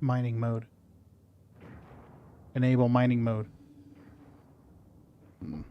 Mining mode. Enable mining mode. Hmm.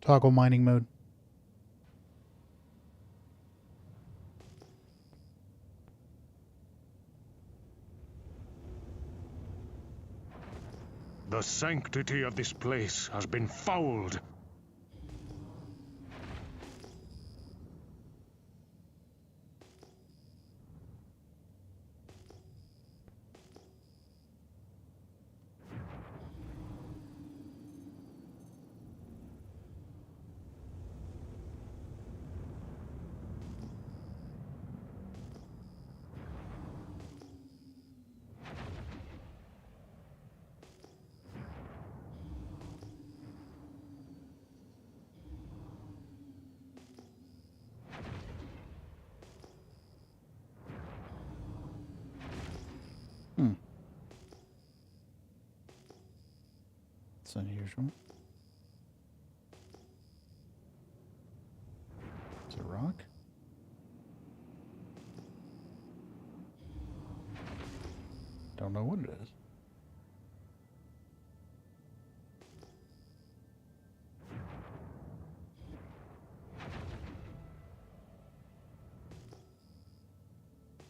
Toggle mining mode. The sanctity of this place has been fouled. It's unusual. It's a rock? Don't know what it is.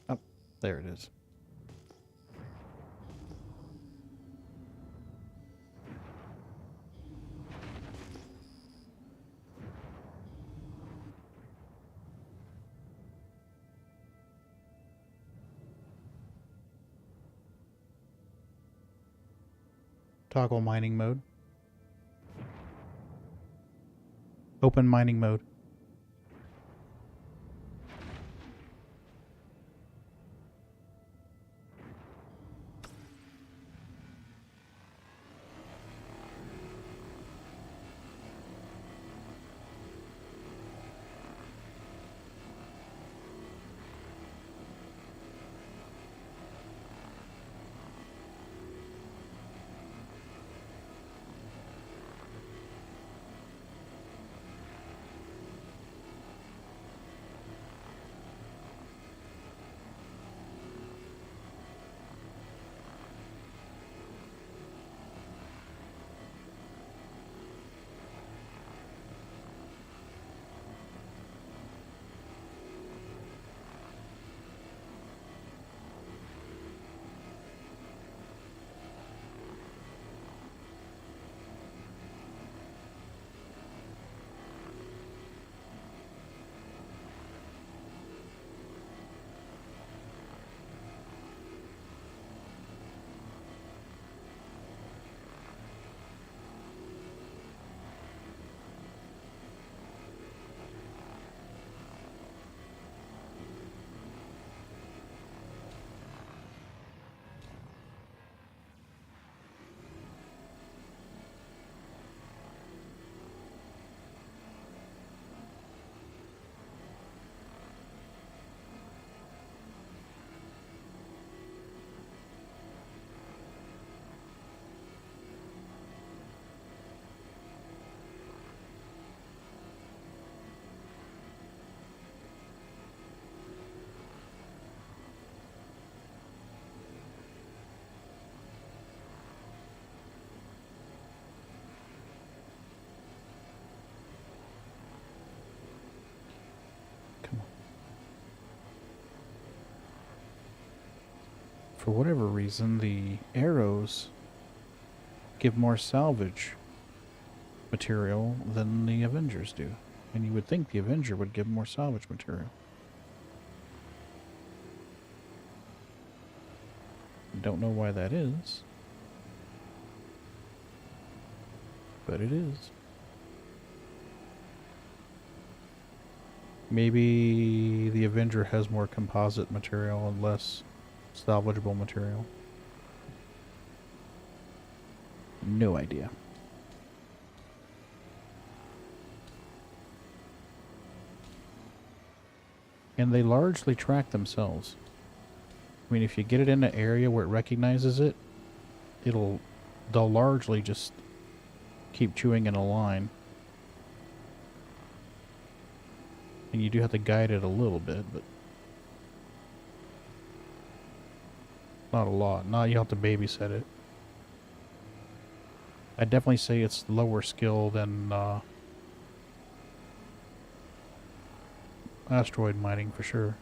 Oh, there it is. Toggle mining mode. Open mining mode. For whatever reason, the arrows give more salvage material than the Avengers do. And you would think the Avenger would give more salvage material. Don't know why that is, but it is. Maybe the Avenger has more composite material and less salvageable material. No idea. And they largely track themselves. I mean, if you get it in an area where it recognizes it, they'll largely just keep chewing in a line. And you do have to guide it a little bit, but not a lot. Not you have to babysit it. I'd definitely say it's lower skill than Asteroid mining for sure.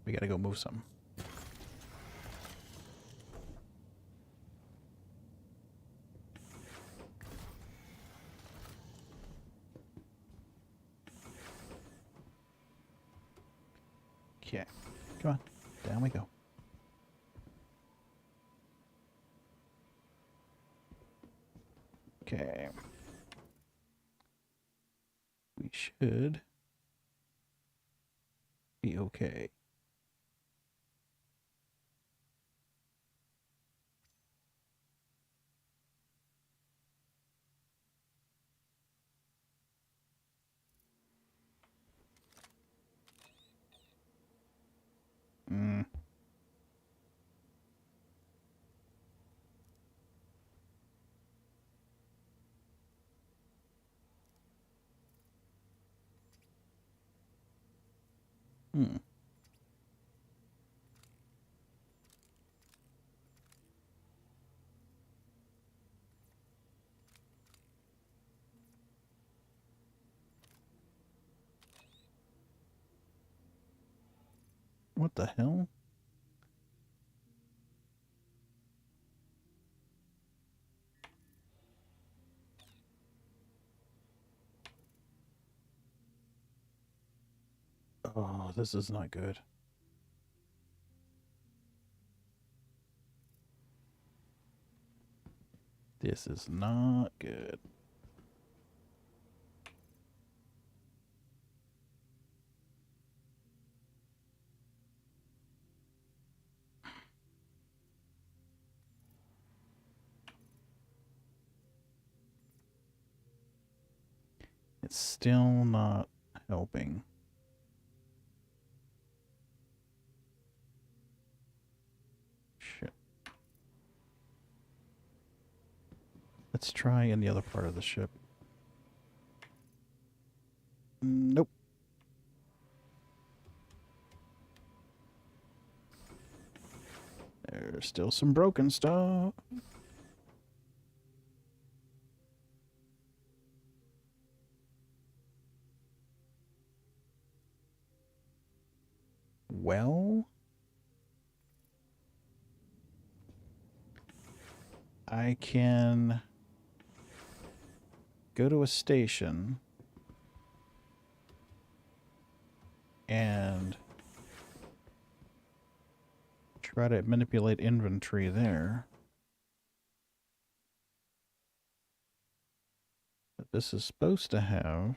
We gotta go move something. Okay. Come on. Down we go. Okay. We should be okay. Mm. Hmm. What the hell? Oh, this is not good. This is not good. It's still not helping. Shit. Let's try in the other part of the ship. Nope. There's still some broken stuff. Well, I can go to a station and try to manipulate inventory there. But this is supposed to have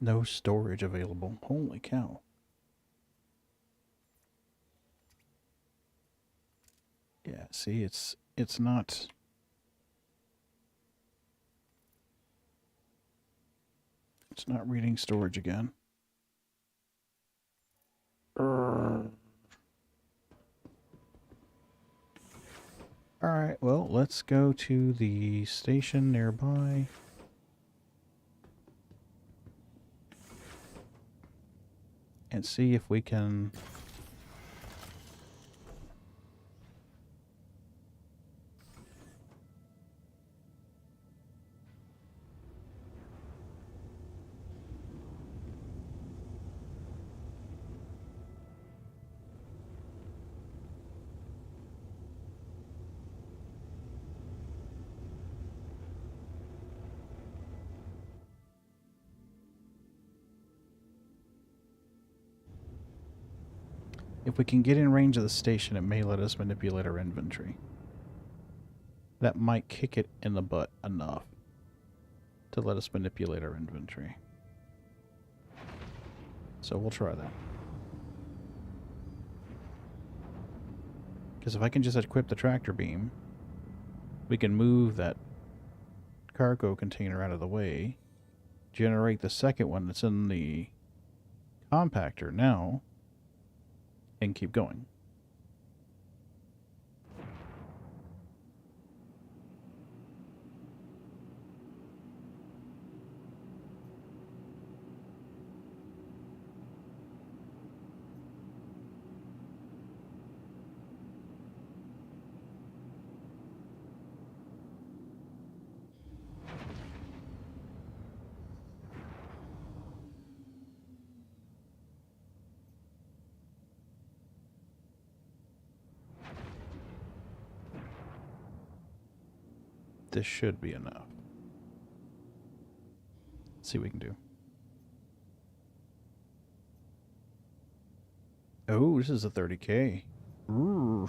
no storage available. Holy cow. Yeah, see, it's not reading storage again. Alright, well, let's go to the station nearby. And see if we can... If we can get in range of the station, it may let us manipulate our inventory. That might kick it in the butt enough to let us manipulate our inventory. So we'll try that. Because if I can just equip the tractor beam, we can move that cargo container out of the way, generate the second one that's in the compactor now, and keep going. this should be enough. Let's see what we can do. Oh, this is a 30K. Ooh.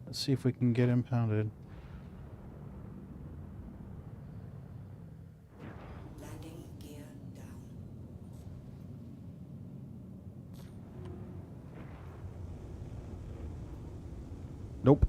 Let's see if we can get impounded. Landing gear down. Nope.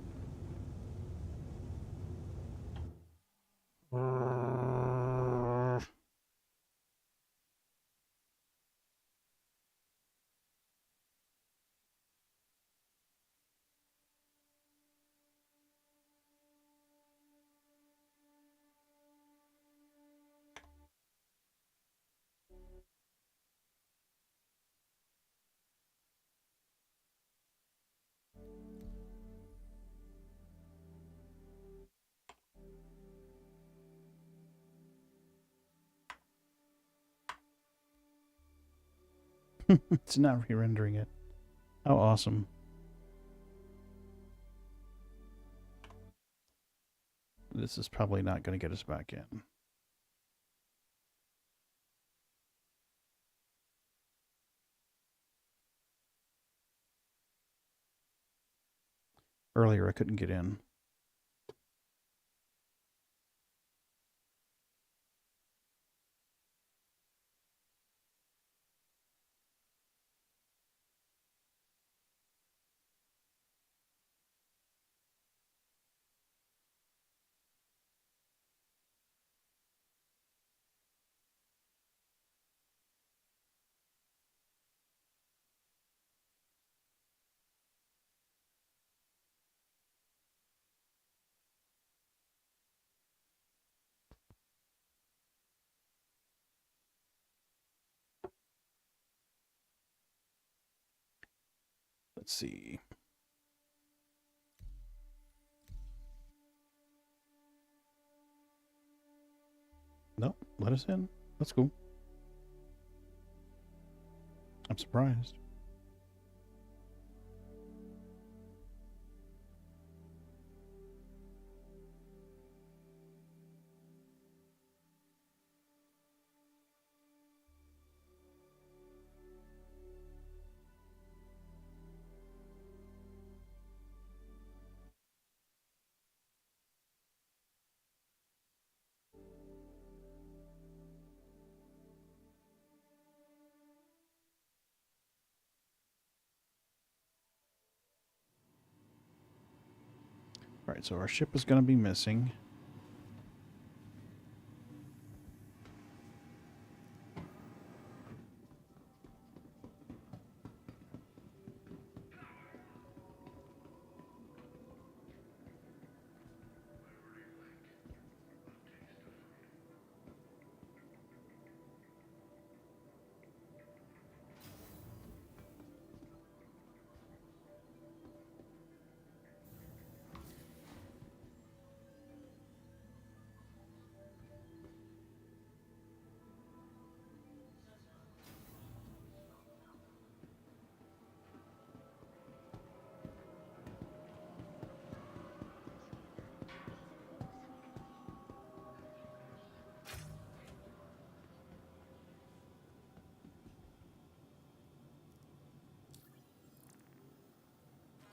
It's not re-rendering it. How awesome. This is probably not going to get us back in. Earlier I couldn't get in. Let's see. Nope, let us in. That's cool. I'm surprised. Alright, so our ship is going to be missing.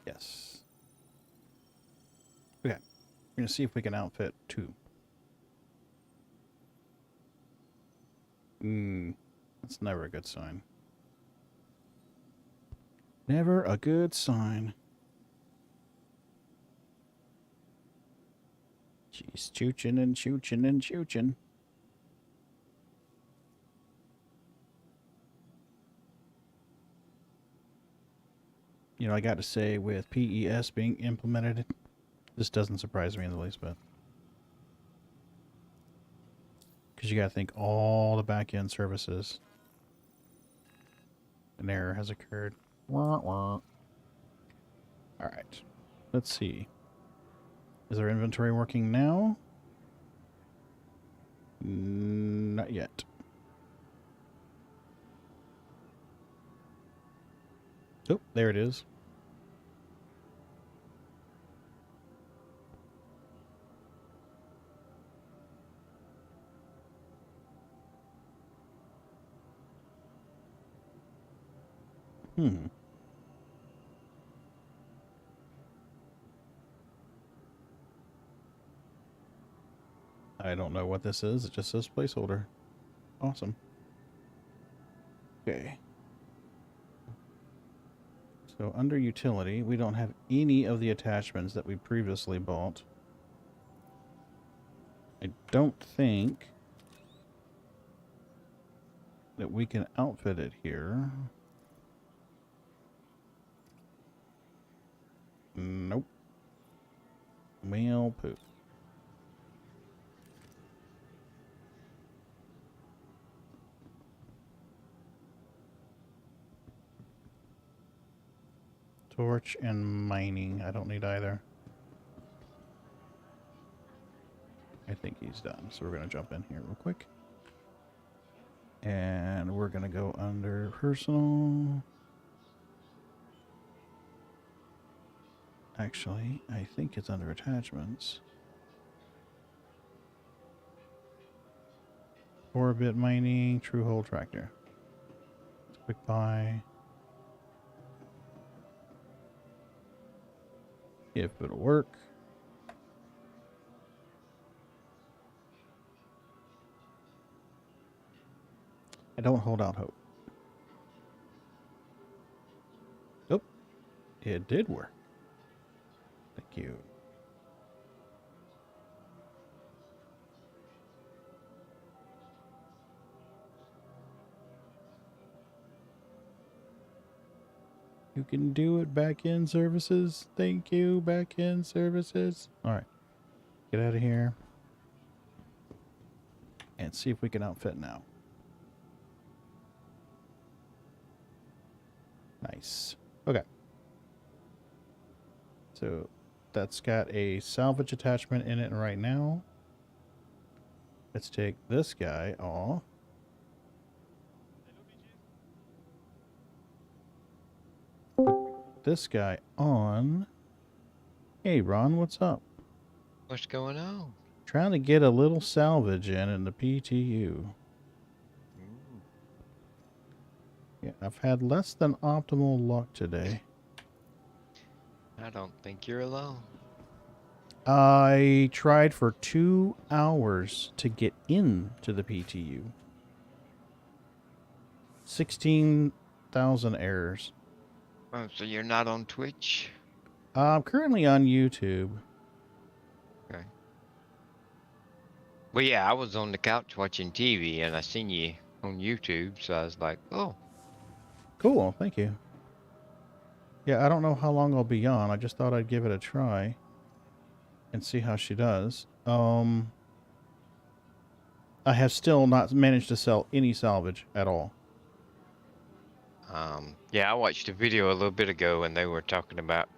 Yes. Okay. We're going to see if we can outfit two. That's never a good sign. Never a good sign. She's chooching and chooching and chooching. You know, I got to say, with PES being implemented, this doesn't surprise me in the least bit. Because you got to think all the back-end services. An error has occurred. Wah, wah. Alright. Let's see. Is our inventory working now? Not yet. Oh, there it is. Hmm. I don't know what this is. It just says placeholder. Awesome. Okay. So under utility, we don't have any of the attachments that we previously bought. I don't think that we can outfit it here. Nope. Whale poop. Torch and mining. I don't need either. I think he's done. So we're going to jump in here real quick. And we're going to go under personal. Actually, I think it's under attachments. 4-bit mining, true hole tractor. Quick buy. If it'll work. I don't hold out hope. Nope. It did work. Thank you. You can do it, back end services. Thank you, back end services. All right. Get out of here. And see if we can outfit now. Nice. Okay. So that's got a salvage attachment in it right now. Let's take this guy off. Put this guy on. Hey, Ron, what's up? What's going on? Trying to get a little salvage in the PTU. Yeah, I've had less than optimal luck today. I don't think you're alone. I tried for 2 hours to get into the PTU. 16,000 errors. Oh, so you're not on Twitch? I'm currently on YouTube. Okay. Well, yeah, I was on the couch watching TV and I seen you on YouTube, so I was like, oh. Cool, thank you. Yeah, I don't know how long I'll be on. I just thought I'd give it a try and see how she does. I have still not managed to sell any salvage at all. Yeah, I watched a video a little bit ago and they were talking about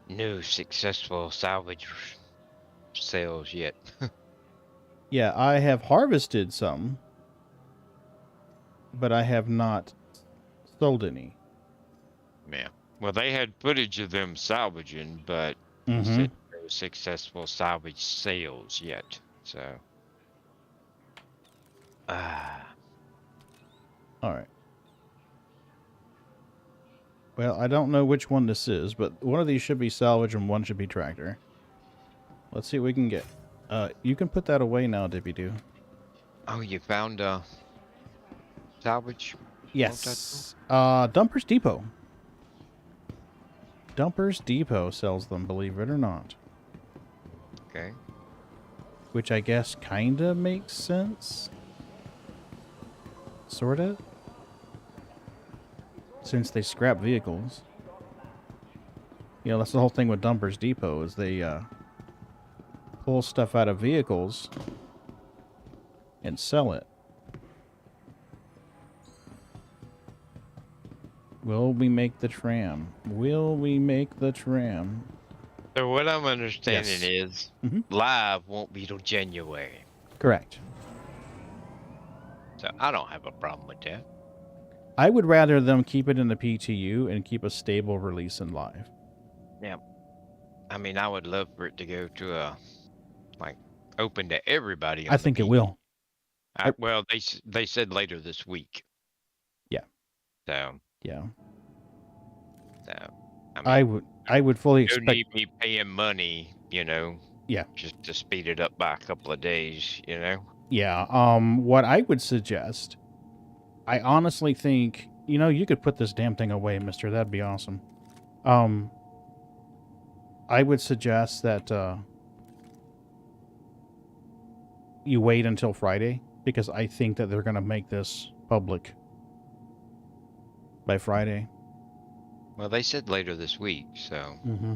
no successful salvage sales yet. Yeah, I have harvested some, but I have not sold any. Yeah. Well, they had footage of them salvaging, but he said no successful salvage sales yet. So, All right. Well, I don't know which one this is, but one of these should be salvage and one should be tractor. Let's see what we can get. You can put that away now, Dippy-Doo. oh, you found salvage? Yes. Dumpers Depot. Dumpers Depot sells them, believe it or not. Okay. Which I guess kind of makes sense. Sort of. Since they scrap vehicles. You know, that's the whole thing with Dumpers Depot, is they pull stuff out of vehicles and sell it. Will we make the tram? Will we make the tram? So what I'm understanding Yes. is live won't be till January. Correct. So I don't have a problem with that. I would rather them keep it in the PTU and keep a stable release in live. Yeah. I mean, I would love for it to go to a, like, open to everybody. I think it will. Well, they said later this week. Yeah. So. Yeah. So, I I mean, would I would fully no expect. need me paying money, Yeah, just to speed it up by a couple of days, yeah. What I would suggest, I honestly think, you could put this damn thing away, Mister. That'd be awesome. Um, I would suggest that you wait until Friday because I think that they're gonna make this public by Friday. Well, they said later this week, so, Mm-hmm.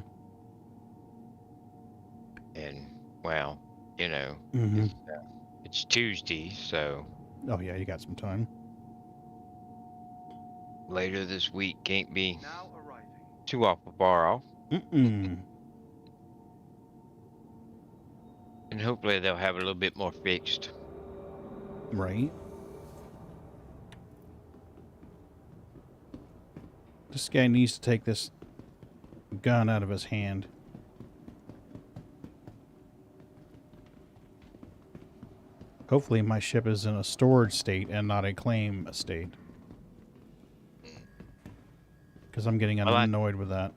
and well, Mm-hmm. it's Tuesday, so Oh yeah, you got some time. later this week can't be too awful far off. Mm-mm. And hopefully they'll have a little bit more fixed. Right. This guy needs to take this gun out of his hand. Hopefully my ship is in a storage state and not a claim state. Because I'm getting Well, annoyed with that.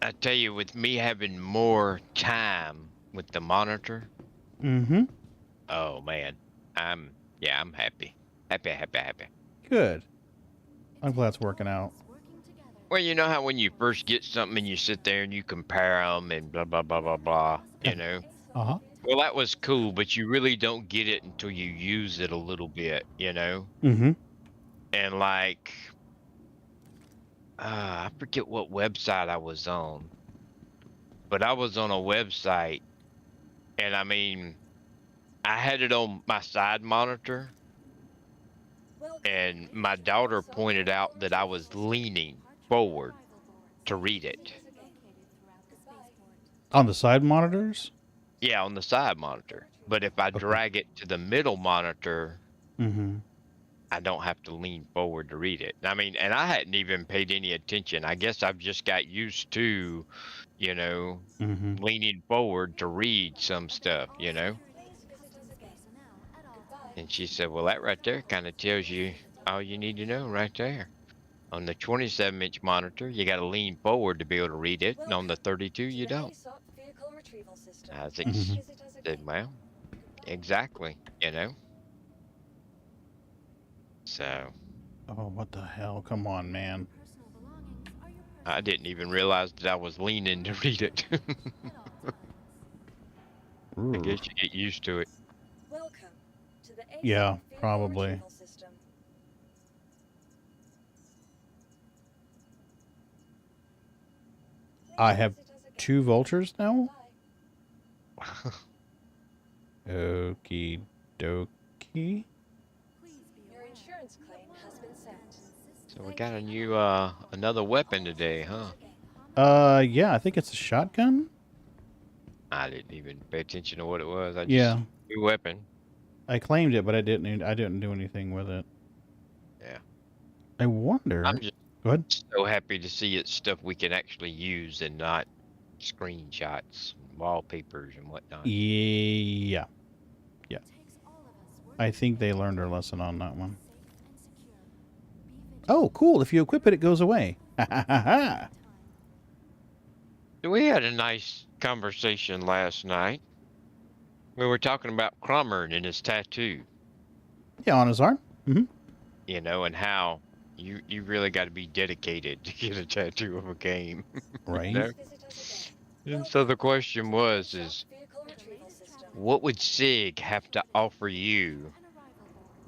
I tell you, with me having more time with the monitor, Mm-hmm. oh man, I'm happy. Happy. Good. I'm glad it's working out. Well, you know how when you first get something and you sit there and you compare them and blah, blah, blah, blah, blah, Uh-huh. Well, that was cool, but you really don't get it until you use it a little bit, Mm-hmm. And like, I forget what website I was on, but I was on a website and I mean, I had it on my side monitor and my daughter pointed out that I was leaning forward to read it. On the side monitors? Yeah, on the side monitor. But if I drag it to the middle monitor, Mm-hmm. I don't have to lean forward to read it. I mean, and I hadn't even paid any attention. I guess I've just got used to, Mm-hmm. leaning forward to read some stuff, And she said, well, that right there kind of tells you all you need to know right there. On the 27-inch monitor, you got to lean forward to be able to read it, and on the 32, you don't. I was said, well, exactly, So Oh, what the hell? Come on, man. I didn't even realize that I was leaning to read it. I guess you get used to it. Yeah, probably. I have 2 vultures now? Okie dokie. So we got a new, another weapon today, huh? Yeah, I think it's a shotgun. I didn't even pay attention to what it was. I just Yeah. new weapon. I claimed it, but I didn't do anything with it. Yeah. I wonder. I'm just Go ahead. so happy to see it's stuff we can actually use and not screenshots, wallpapers, and whatnot. Yeah. Yeah. I think they learned their lesson on that one. Oh, cool. If you equip it, it goes away. Ha ha ha ha. We had a nice conversation last night. We were talking about Crummer and his tattoo, Yeah, on his arm. Mm-hmm. and how you really got to be dedicated to get a tattoo of a game. Right. And so the question is what would SIG have to offer you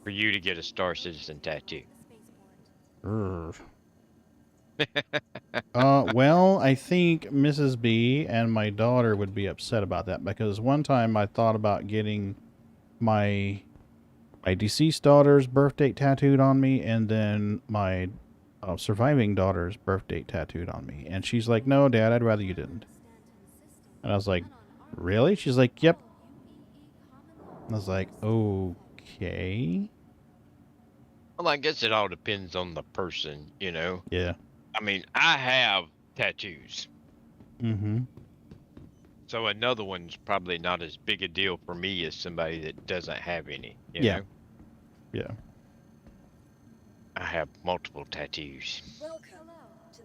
for you to get a Star Citizen tattoo? Well, I think Mrs. B and my daughter would be upset about that because one time I thought about getting my deceased daughter's birth date tattooed on me and then my surviving daughter's birth date tattooed on me. And she's like, no, Dad, I'd rather you didn't. And I was like, really? She's like, yep. And I was like, okay. Well, I guess it all depends on the person, Yeah. I mean, I have tattoos. Mm-hmm. So another one's probably not as big a deal for me as somebody that doesn't have any, you Yeah. know? Yeah. I have multiple tattoos.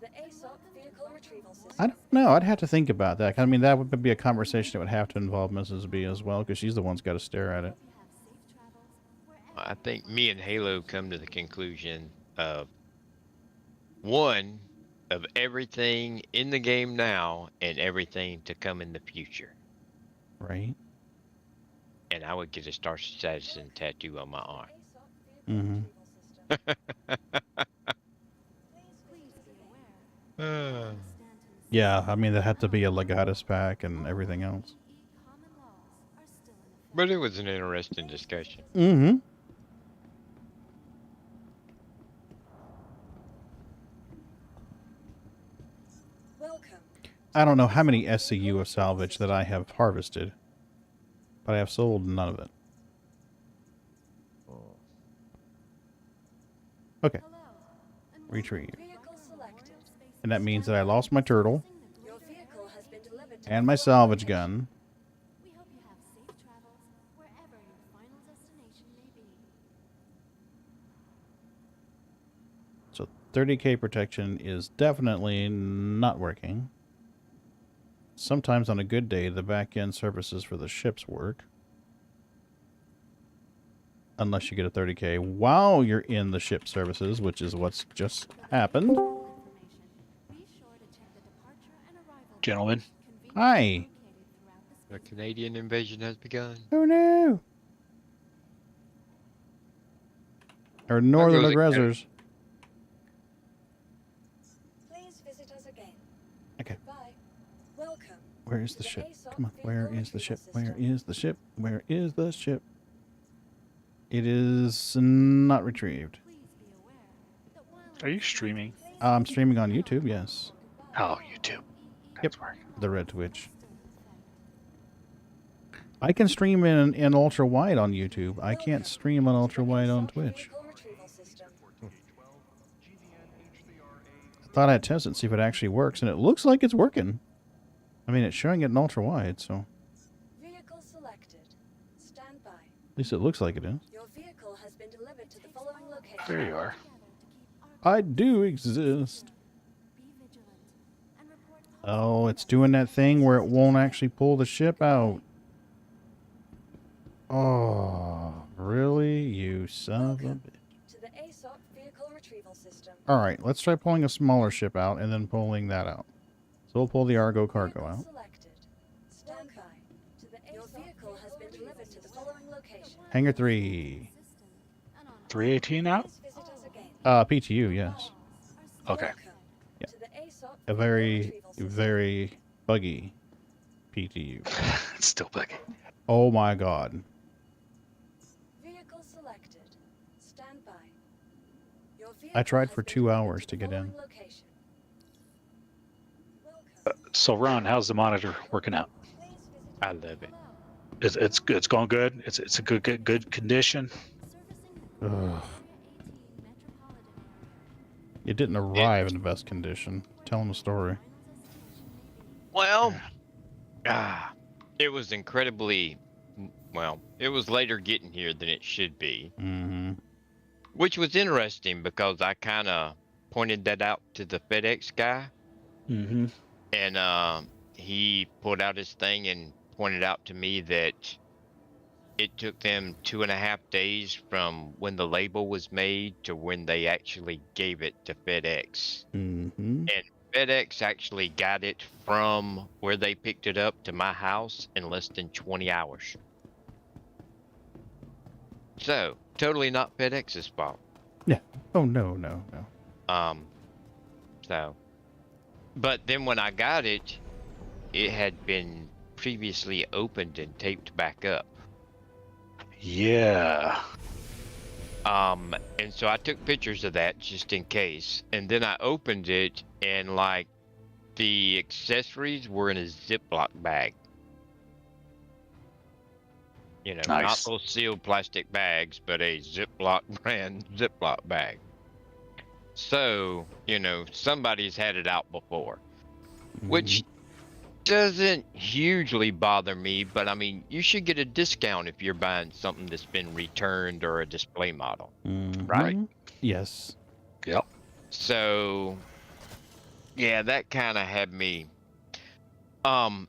the ASOP vehicle retrieval system. I don't know. I'd have to think about that. I mean, that would be a conversation that would have to involve Mrs. B as well, because she's the one's got to stare at it. I think me and Halo come to the conclusion of one of everything in the game now and everything to come in the future. Right? And I would get a Star Citizen tattoo on my arm. Mm-hmm. Yeah, I mean, there had to be a Legatus pack and everything else. But it was an interesting discussion. Mm-hmm. Welcome. I don't know how many SCU of salvage that I have harvested, but I have sold none of it. Okay. Retrieve. Vehicle selected. And that means that I lost my turtle Your vehicle has been delivered to and the my following salvage location. gun. We hope you have safe travels wherever your final destination may be. So 30k protection is definitely not working. Sometimes on a good day, the back-end services for the ships work. Unless you get a 30k while you're in the ship services, which is what's just happened. Be sure to check the departure and arrival Gentlemen, Hi. located throughout the The Canadian invasion has begun. Oh no. Or northern goes again. aggressors. Please visit us again. Okay. Bye. Welcome. Where is the ship? Come on. Where is the ship? Where is the ship? Where is the ship? It is not retrieved. Please be aware that while are you streaming? I'm streaming on YouTube, yes. Oh, YouTube. That's where. The Red Twitch. I can stream in ultra wide on YouTube. I can't stream on ultra wide on Twitch. Vehicle retrieval system. I thought I'd test it and see if it actually works, and it looks like it's working. I mean, it's showing it in ultra wide, so Vehicle selected. Stand by. at least it looks like it is. Your vehicle has been delivered to the following location. There you are. I do exist. be vigilant and report Oh, it's doing that thing where it won't actually pull the ship out. Oh, really? You son of a bitch. To the ASOP vehicle retrieval system. Alright, let's try pulling a smaller ship out and then pulling that out. So we'll pull the Argo cargo Vehicle out. selected. Stand by. To the Your vehicle has been delivered to the following location. Hangar 3. 318 out? Please visit us again. PTU, yes. Okay. Welcome Yeah. to the ASOP A vehicle very, retrieval system. very buggy PTU. It's still buggy. Oh my god. Vehicle selected. Stand by. Your I tried vehicle for has been 2 delivered hours the to get in. following location. Welcome. So, Ron, how's the monitor working out? Please visit I love it. It's good. It's going good. It's a good condition. Ugh. It didn't arrive in the best condition. Tell him a story. Well, it was incredibly, well, it was later getting here than it should be, Mm-hmm. which was interesting because I kind of pointed that out to the FedEx guy, Mm-hmm. and he pulled out his thing and pointed out to me that it took them 2.5 days from when the label was made to when they actually gave it to FedEx. Mm-hmm. FedEx actually got it from where they picked it up to my house in less than 20 hours. So, totally not FedEx's fault. Oh, no, no, no. So, but then when I got it, it had been previously opened and taped back up. Yeah. And so I took pictures of that just in case, and then I opened it and like the accessories were in a Ziploc bag. You know, not Nice. those sealed plastic bags, but a Ziploc brand Ziploc bag. So, you know, somebody's had it out before, which doesn't hugely bother me, but I mean, you should get a discount if you're buying something that's been returned or a display model. Mhm. Right. Yes. Yep. So Yeah, that kind of had me. Um,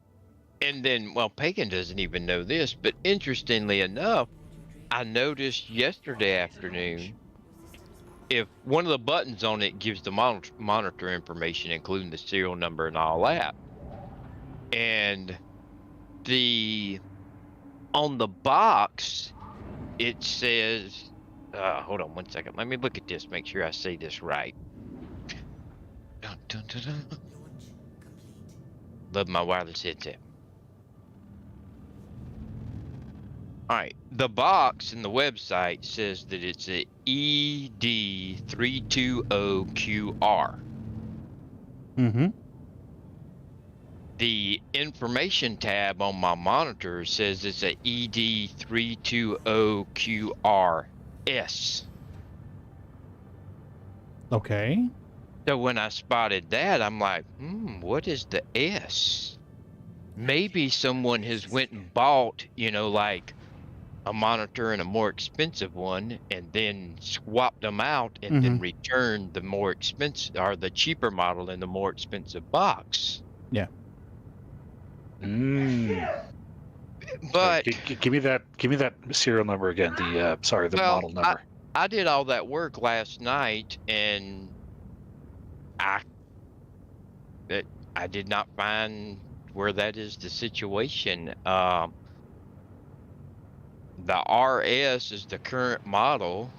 and then, well, Pagan doesn't even know this, but interestingly enough, I noticed yesterday afternoon if one of the buttons on it gives the monitor information, including the serial number and all that, and the on the box it says, hold on one second. Let me look at this, make sure I say this right. Dun, dun, dun, dun. Love my wireless headset. All right, the box in the website says that it's a ED320QR. Mm-hmm. The information tab on my monitor says it's a ED320QRS. Okay. So when I spotted that, I'm like, what is the S? Maybe someone has went and bought, like a monitor and a more expensive one, and then swapped them out and then returned the more expensive or the cheaper model in the more expensive box. Yeah. But give me that serial number again. The model number. I did all that work last night, and I did not find where that is the situation. The RS is the current model.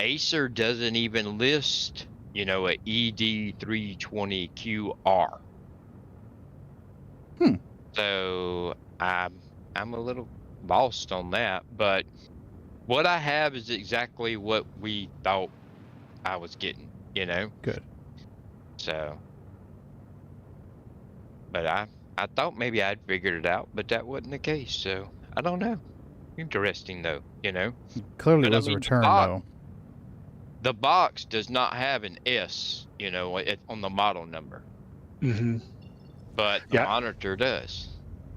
Acer doesn't even list, a ED320QR. So I'm a little lost on that, but what I have is exactly what we thought I was getting, Good. So, but I thought maybe I'd figured it out, but that wasn't the case. So I don't know. Interesting though, Clearly But, was a return, though. The box does not have an S, on the model number. But the monitor does.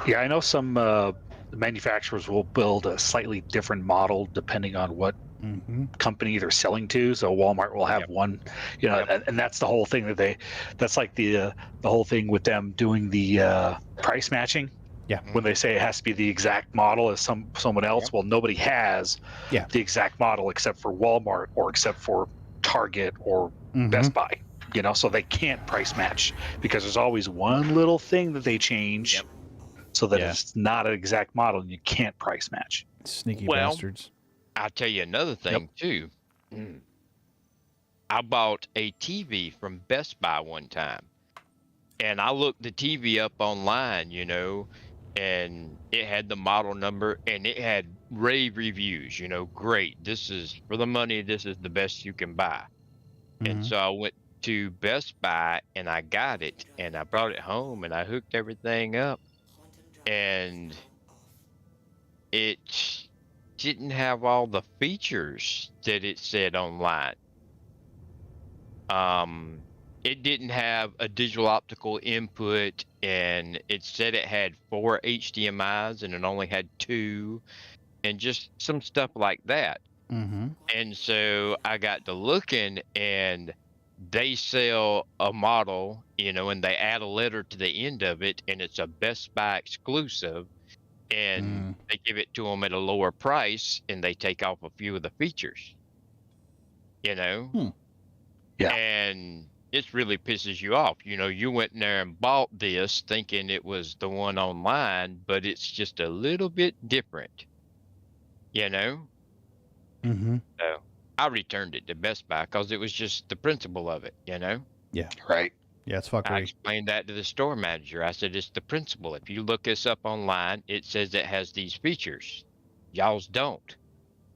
Yeah, I know some manufacturers will build a slightly different model depending on what company they're selling to. So Walmart will have one, and that's the whole thing that's like the whole thing with them doing the price matching. Yeah. When they say it has to be the exact model as someone else, well, nobody has the exact model except for Walmart or except for Target or Best Buy. So they can't price match because there's always one little thing that they change so that it's not an exact model and you can't price match. Sneaky bastards. I'll tell you another thing too. I bought a TV from Best Buy one time, and I looked the TV up online, and it had the model number and it had rave reviews, great. This is for the money. This is the best you can buy. And so I went to Best Buy and I got it and I brought it home and I hooked everything up, and it didn't have all the features that it said online. It didn't have a digital optical input, and it said it had 4 HDMIs and it only had 2, and just some stuff like that. And so I got to looking, and they sell a model, and they add a letter to the end of it, and it's a Best Buy exclusive, and they give it to them at a lower price, and they take off a few of the features, Yeah. And it really pisses you off. You went in there and bought this thinking it was the one online, but it's just a little bit different, So I returned it to Best Buy because it was just the principle of it, Yeah. Right. Yeah, it's fuckery. I explained that to the store manager. I said, it's the principle. If you look this up online, it says it has these features. Y'all's don't.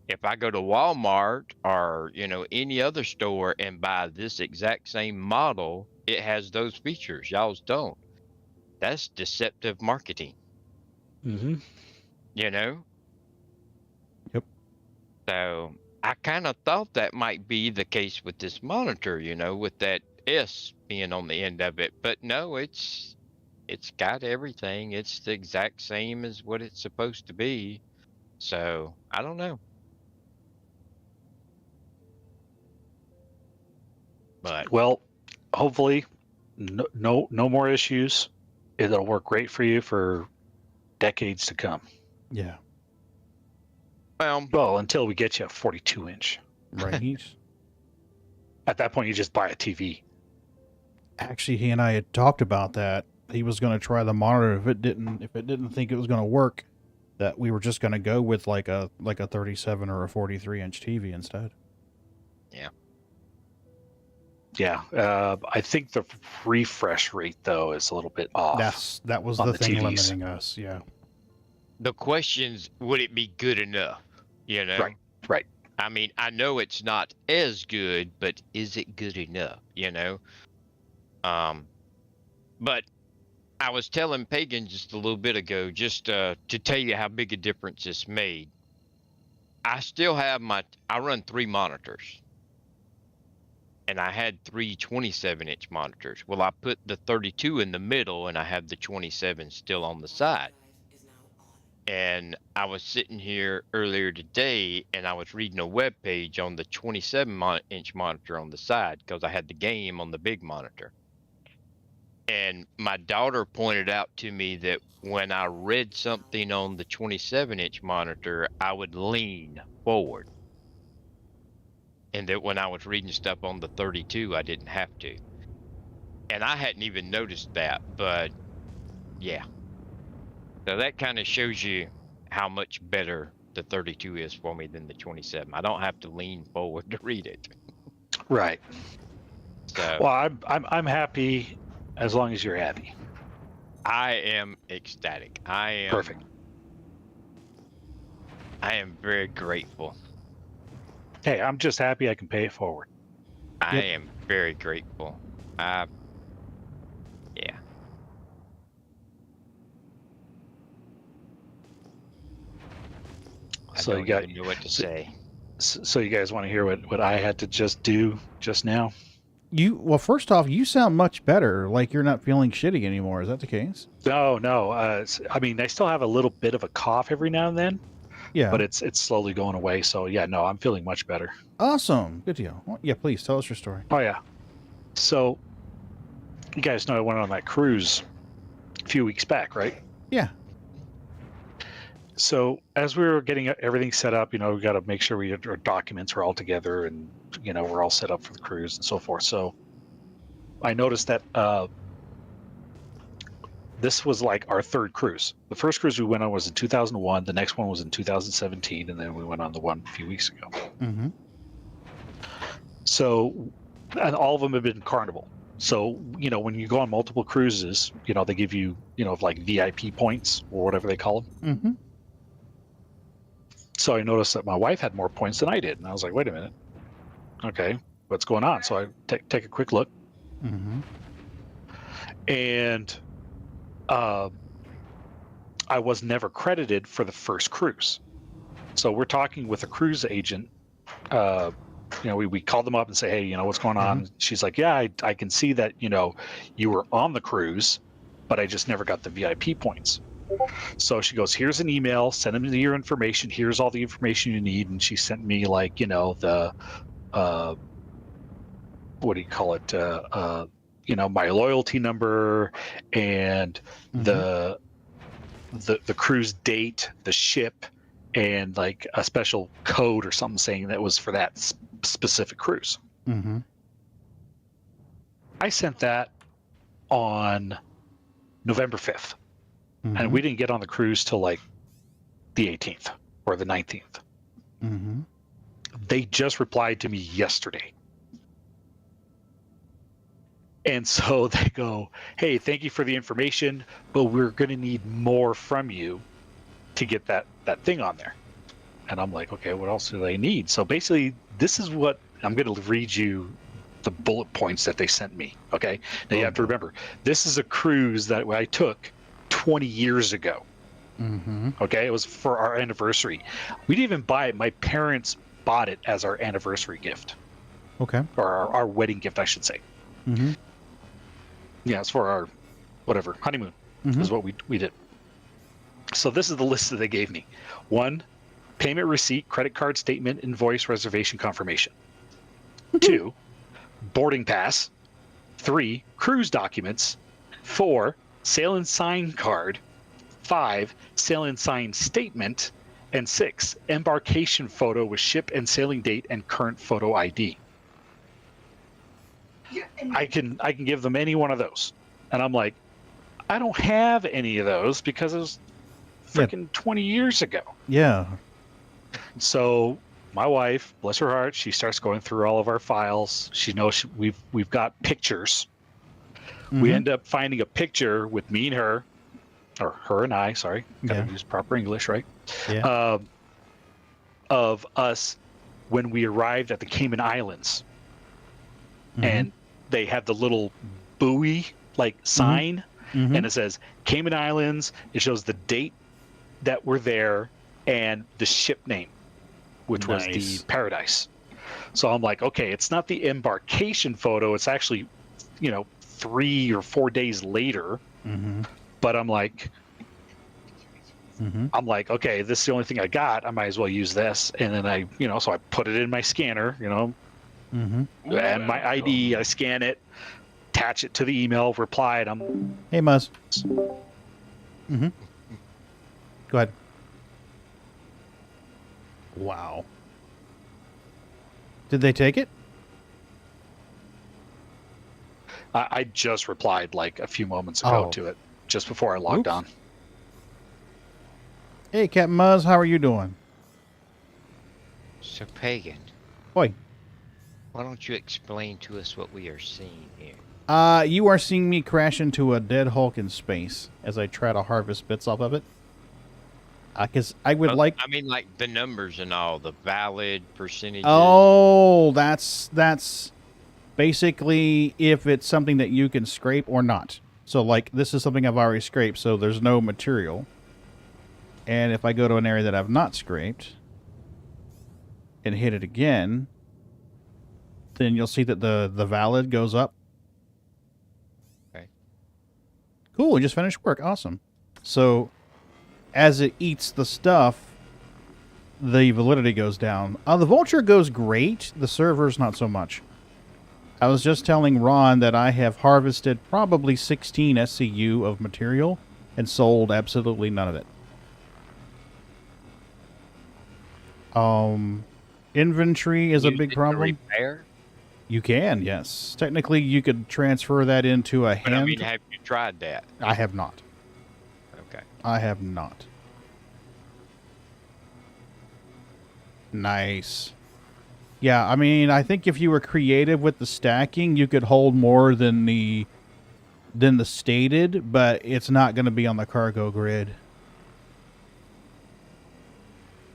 If I go to Walmart or, any other store and buy this exact same model, it has those features. Y'all's don't. That's deceptive marketing. Yep. So I kind of thought that might be the case with this monitor, with that S being on the end of it. But no, it's got everything. It's the exact same as what it's supposed to be. So I don't know. But Well, hopefully, no more issues. It'll work great for you for decades to come. Yeah. Well, until we get you a 42-inch. Right. At that point, you just buy a TV. Actually, he and I had talked about that. He was going to try the monitor. If it didn't think it was going to work, that we were just going to go with like a 37 or a 43-inch TV instead. yeah. Yeah, I think the refresh rate though is a little bit off. That was on the the thing TVs. limiting us. Yeah. The questions, would it be good enough? You know? Right. I mean, I know it's not as good, but is it good enough? You know? But I was telling Pagan just a little bit ago, just to tell you how big a difference it's made. I still have I run 3 monitors. And I had 3 27-inch monitors. Well, I put the 32 in the middle, and I have the 27 still on the side. And I was sitting here earlier today, and I was reading a web page on the 27-inch monitor on the side because I had the game on the big monitor. And my daughter pointed out to me that when I read something on the 27-inch monitor, I would lean forward. And that when I was reading stuff on the 32, I didn't have to. And I hadn't even noticed that, but yeah. So that kind of shows you how much better the 32 is for me than the 27. I don't have to lean forward to read it. Right. So, Well, I'm happy as long as you're happy. I am ecstatic. Perfect. I am very grateful. Hey, I'm just happy I can pay it forward. I am very grateful. Yeah. So I don't even know what to say. So you guys want to hear what I had to just do just now? Well, first off, you sound much better. Like you're not feeling shitty anymore. Is that the case? No. I mean, I still have a little bit of a cough every now and then. Yeah. But it's slowly going away. So yeah, no, I'm feeling much better. Awesome. Good deal. Well, yeah, please tell us your story. Oh yeah. So you guys know I went on that cruise a few weeks back, right? Yeah. So as we were getting everything set up, we got to make sure our documents are all together and, we're all set up for the cruise and so forth. So I noticed that this was like our 3rd cruise. The first cruise we went on was in 2001. The next one was in 2017. And then we went on the one a few weeks ago. Mm-hmm. So, and all of them have been Carnival. So, when you go on multiple cruises, they give you, like VIP points or whatever they call them. Mm-hmm. So I noticed that my wife had more points than I did. And I was like, wait a minute. Okay, what's going on? So I take a quick look. Mm-hmm. And I was never credited for the first cruise. So we're talking with a cruise agent. We called them up and say, hey, what's going on? Mm-hmm. She's like, yeah, I can see that, you were on the cruise, but I just never got the VIP points. So she goes, here's an email, send them your information. Here's all the information you need. And she sent me like, the, what do you call it? My loyalty number and the cruise date, the ship, and like a special code or something saying that was for that specific cruise. Mm-hmm. I sent that on November 5th. Mm-hmm. And we didn't get on the cruise till like the 18th or the 19th. Mm-hmm. They just replied to me yesterday. And so they go, hey, thank you for the information, but we're going to need more from you to get that thing on there. And I'm like, okay, what else do they need? So basically, this is what I'm going to read you the bullet points that they sent me. Okay. Now you have to remember, this is a cruise that I took 20 years ago. Mm-hmm. Okay. It was for our anniversary. We didn't even buy it. My parents bought it as our anniversary gift. Okay. Or our wedding gift, I should say. Mm-hmm. Yeah, it's for our whatever honeymoon is what we did. So this is the list that they gave me. 1, payment receipt, credit card statement, invoice, reservation confirmation. 2, boarding pass. 3, cruise documents. 4, sail and sign card. 5, sail and sign statement. And 6, embarkation photo with ship and sailing date and current photo ID. I can give them any one of those. And I'm like, I don't have any of those because it was freaking 20 years ago. Yeah. So my wife, bless her heart, she starts going through all of our files. She knows we've got pictures. We end up finding a picture with me and her, or her and I, sorry, gotta use proper English, right? Yeah. Of us when we arrived at the Cayman Islands. And they have the little buoy like sign, and it says Cayman Islands. It shows the date that we're there and the ship name, which was the Paradise. So I'm like, okay, it's not the embarkation photo. It's actually, 3 or 4 days later. But I'm like, okay, this is the only thing I got. I might as well use this. And then so I put it in my scanner, and my ID, I scan it, attach it to the email, reply, and I'm... Hey, Muzz. Go ahead. Wow. Did they take it? I just replied like a few moments ago to it, just before I logged on. Hey, Captain Muzz, how are you doing? So, Pagan. Oi. Why don't you explain to us what we are seeing here? You are seeing me crash into a dead Hulk in space as I try to harvest bits off of it. Because I would like... I mean, like, the numbers and all, the valid percentages. Oh, that's basically if it's something that you can scrape or not. So, like, this is something I've already scraped, so there's no material. And if I go to an area that I've not scraped and hit it again, then you'll see that the valid goes up. Okay. Cool, we just finished work. Awesome. So, as it eats the stuff, the validity goes down. The vulture goes great. The server's not so much. I was just telling Ron that I have harvested probably 16 SCU of material and sold absolutely none of it. Inventory is a big problem. Repair? You can, yes. Technically, you could transfer that into a hand. But I mean, have you tried that? I have not. Okay. I have not. Nice. Yeah, I mean, I think if you were creative with the stacking, you could hold more than the stated, but it's not going to be on the cargo grid.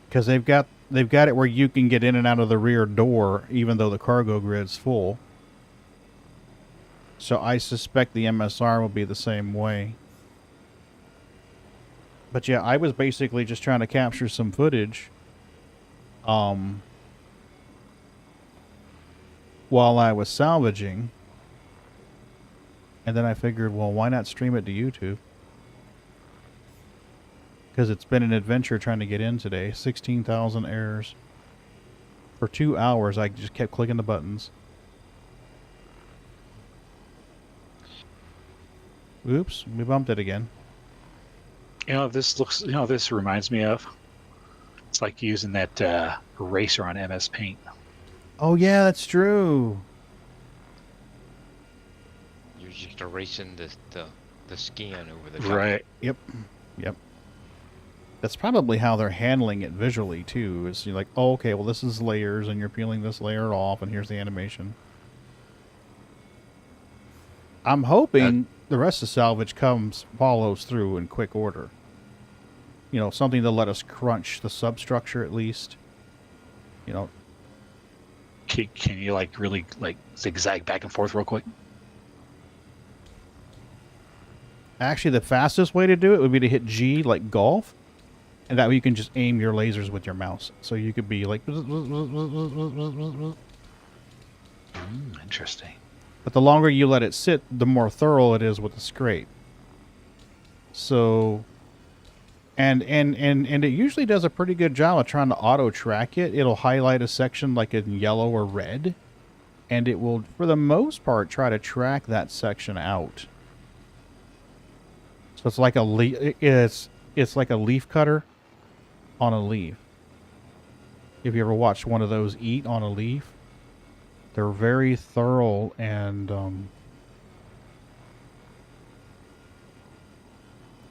Because they've got it where you can get in and out of the rear door, even though the cargo grid's full. So I suspect the MSR will be the same way. But yeah, I was basically just trying to capture some footage. While I was salvaging. And then I figured, well, why not stream it to YouTube? Because it's been an adventure trying to get in today. 16,000 errors. For 2 hours, I just kept clicking the buttons. Oops, we bumped it again. This reminds me of. It's like using that eraser on MS Paint. Oh, yeah, that's true. You're just erasing the skin over the top. Right. Yep. That's probably how they're handling it visually, too. Is you're like, oh, okay, well, this is layers, and you're peeling this layer off, and here's the animation. I'm hoping the rest of Salvage follows through in quick order. Something to let us crunch the substructure at least. Can you really zigzag back and forth real quick? Actually, the fastest way to do it would be to hit G like golf. And that way you can just aim your lasers with your mouse. So you could be like... Interesting. But the longer you let it sit, the more thorough it is with the scrape. So... And it usually does a pretty good job of trying to auto-track it. It'll highlight a section like in yellow or red. and it will, for the most part, try to track that section out. So it's like a it's like a leaf cutter on a leaf. If you ever watched one of those eat on a leaf, they're very thorough and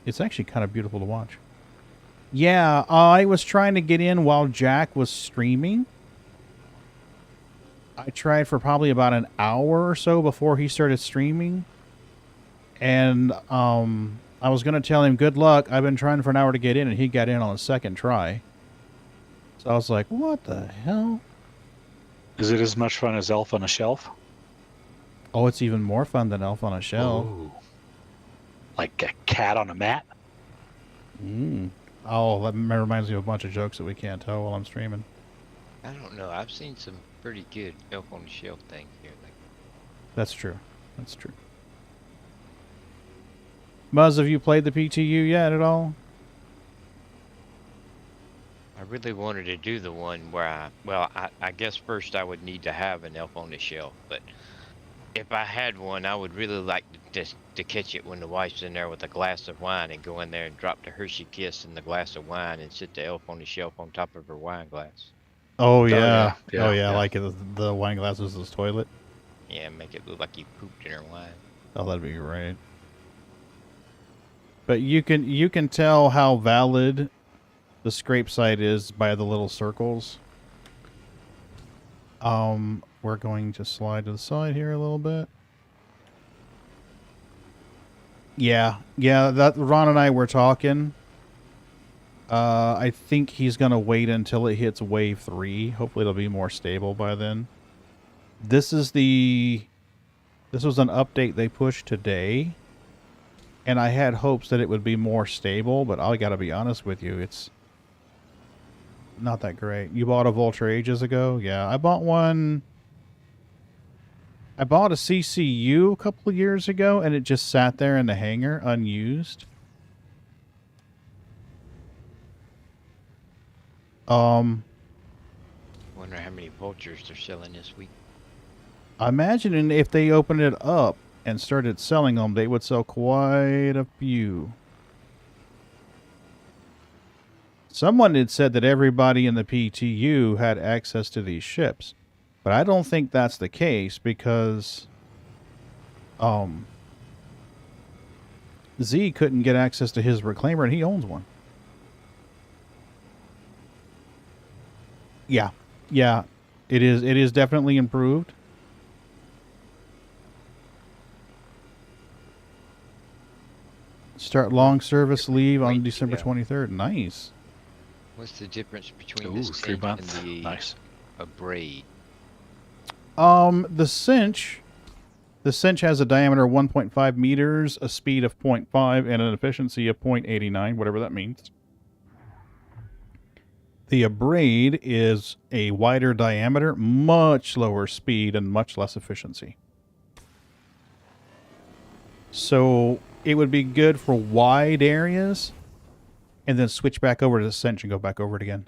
it's actually kind of beautiful to watch. Yeah, I was trying to get in while Jack was streaming. I tried for probably about an hour or so before he started streaming. And I was going to tell him, good luck. I've been trying for an hour to get in, and he got in on a second try. So I was like, what the hell? Is it as much fun as Elf on a Shelf? Oh, it's even more fun than Elf on a Shelf. Ooh. Like a cat on a mat? Oh, that reminds me of a bunch of jokes that we can't tell while I'm streaming. I don't know. I've seen some pretty good Elf on the Shelf things here. That's true. That's true. Muzz, have you played the PTU yet at all? I really wanted to do the one where I guess first I would need to have an Elf on the Shelf, but if I had one, I would really like to catch it when the wife's in there with a glass of wine and go in there and drop the Hershey Kiss in the glass of wine and sit the Elf on the Shelf on top of her wine glass. Oh, yeah. Yeah, Oh, yeah, yeah. like the wine glass is this toilet. Yeah, make it look like you pooped in her wine. Oh, that'd be great. But you can tell how valid the scrape site is by the little circles. We're going to slide to the side here a little bit. Yeah, that Ron and I were talking. I think he's gonna wait until it hits wave 3. Hopefully it'll be more stable by then. This was an update they pushed today. And I had hopes that it would be more stable, but I gotta be honest with you, it's not that great. You bought a Vulture ages ago? Yeah, I bought one. I bought a CCU a couple of years ago, and it just sat there in the hangar, unused. Wonder how many Vultures they're selling this week. I imagine if they opened it up and started selling them, they would sell quite a few. Someone had said that everybody in the PTU had access to these ships, but I don't think that's the case because Z couldn't get access to his reclaimer, and he owns one. Yeah, it is definitely improved. Start long service leave on December 23rd. Nice. What's the difference between Ooh, the 3 cinch months. and the Nice. braid? The cinch has a diameter of 1.5 meters, a speed of 0.5, and an efficiency of 0.89, whatever that means. The abrade is a wider diameter, much lower speed, and much less efficiency. So it would be good for wide areas, and then switch back over to the cinch and go back over it again.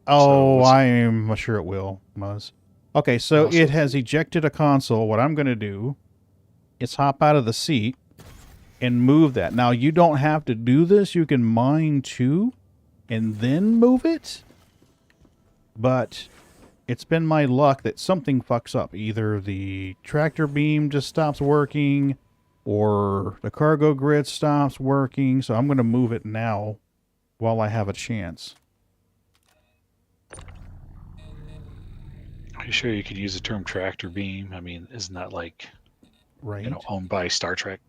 Oh, I'm sure it will, Muzz. Okay, so it has ejected a console. What I'm going to do is hop out of the seat and move that. Now, you don't have to do this. You can mine too and then move it. But it's been my luck that something fucks up. Either the tractor beam just stops working or the cargo grid stops working. So I'm going to move it now while I have a chance. Are you sure you could use the term tractor beam? I mean, isn't that like, Right. owned by Star Trek?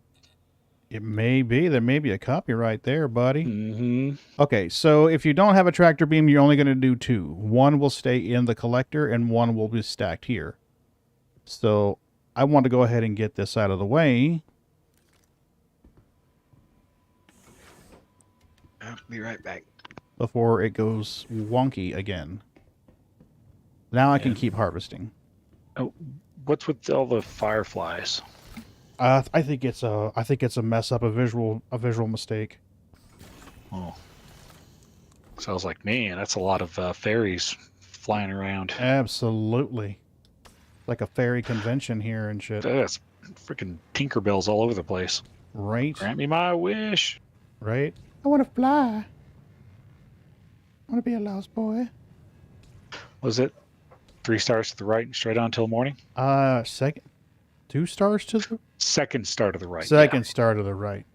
It may be. There may be a copyright there, buddy. Mm-hmm. Okay, so if you don't have a tractor beam, you're only going to do 2. One will stay in the collector, and one will be stacked here. So I want to go ahead and get this out of the way. I'll be right back. Before it goes wonky again. Now I can keep harvesting. Oh, what's with all the fireflies? I think it's a mess up, a visual mistake. Oh, sounds like, man, that's a lot of fairies flying around. Absolutely. Like a fairy convention here and shit. That's freaking Tinkerbells all over the place. Right? Grant me my wish. Right? I want to fly. I want to be a lost boy. Was it 3 stars to the right and straight on till morning? Second. 2 stars to the... Second star to the right. Second star to the right.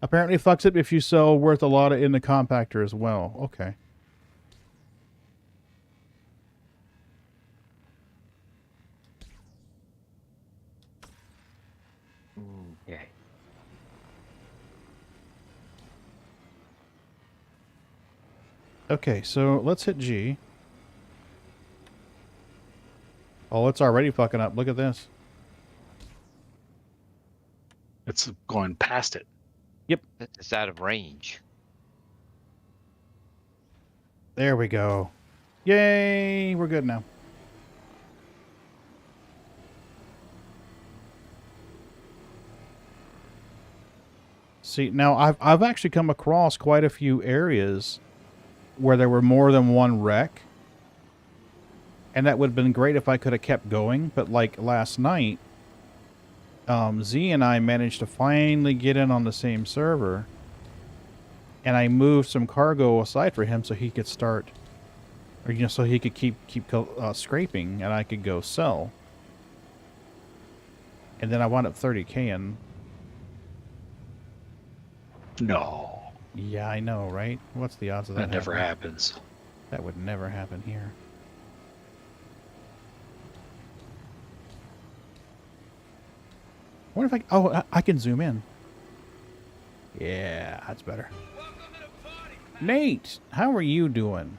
Apparently fucks it if you sell worth a lot in the compactor as well. Okay. Okay. Okay, so let's hit G. Oh, it's already fucking up. Look at this. It's going past it. Yep. It's out of range. There we go. Yay! We're good now. See, now I've actually come across quite a few areas where there were more than one wreck. And that would have been great if I could have kept going. But like last night, Z and I managed to finally get in on the same server. And I moved some cargo aside for him so he could start, or you know, so he could keep scraping, and I could go sell. And then I wound up 30K in. No. Yeah, I know, right? What's the odds of that? That never happening? happens. That would never happen here. I wonder if I can zoom in. Yeah, that's better. Nate, how are you doing?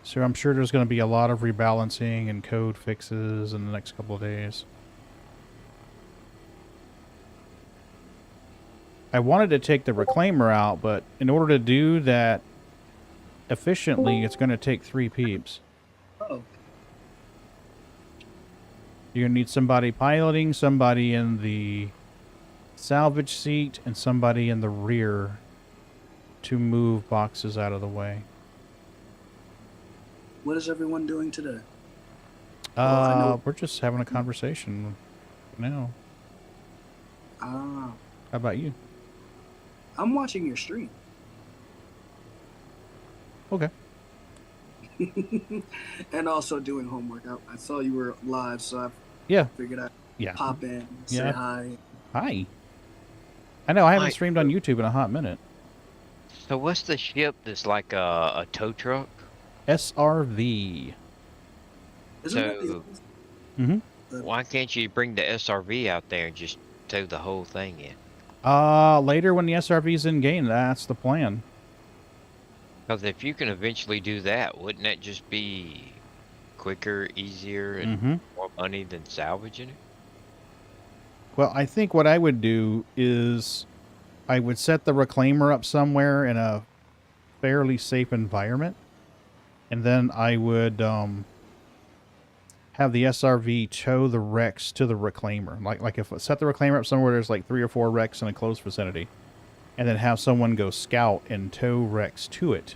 So I'm sure there's going to be a lot of rebalancing and code fixes in the next couple of days. I wanted to take the reclaimer out, but in order to do that efficiently, it's going to take 3 peeps. Oh. You're going to need somebody piloting, somebody in the salvage seat, and somebody in the rear to move boxes out of the way. What is everyone doing today? We're just having a conversation now. Ah. How about you? I'm watching your stream. Okay. And also doing homework. I saw you were live, so Yeah. figured I'd Yeah. pop in, say Yeah. hi. Hi. I know, I haven't Hi. streamed on YouTube in a hot minute. So what's the ship that's like a tow truck? SRV. Isn't that So- the Why can't you bring the SRV out there and just tow the whole thing in? Later when the SRV's in game, that's the plan. Because if you can eventually do that, wouldn't that just be quicker, easier, and Mm-hmm. more money than salvaging it? Well, I think what I would do is I would set the reclaimer up somewhere in a fairly safe environment. And then I would have the SRV tow the wrecks to the reclaimer. Like if set the reclaimer up somewhere there's like 3 or 4 wrecks in a close vicinity. And then have someone go scout and tow wrecks to it.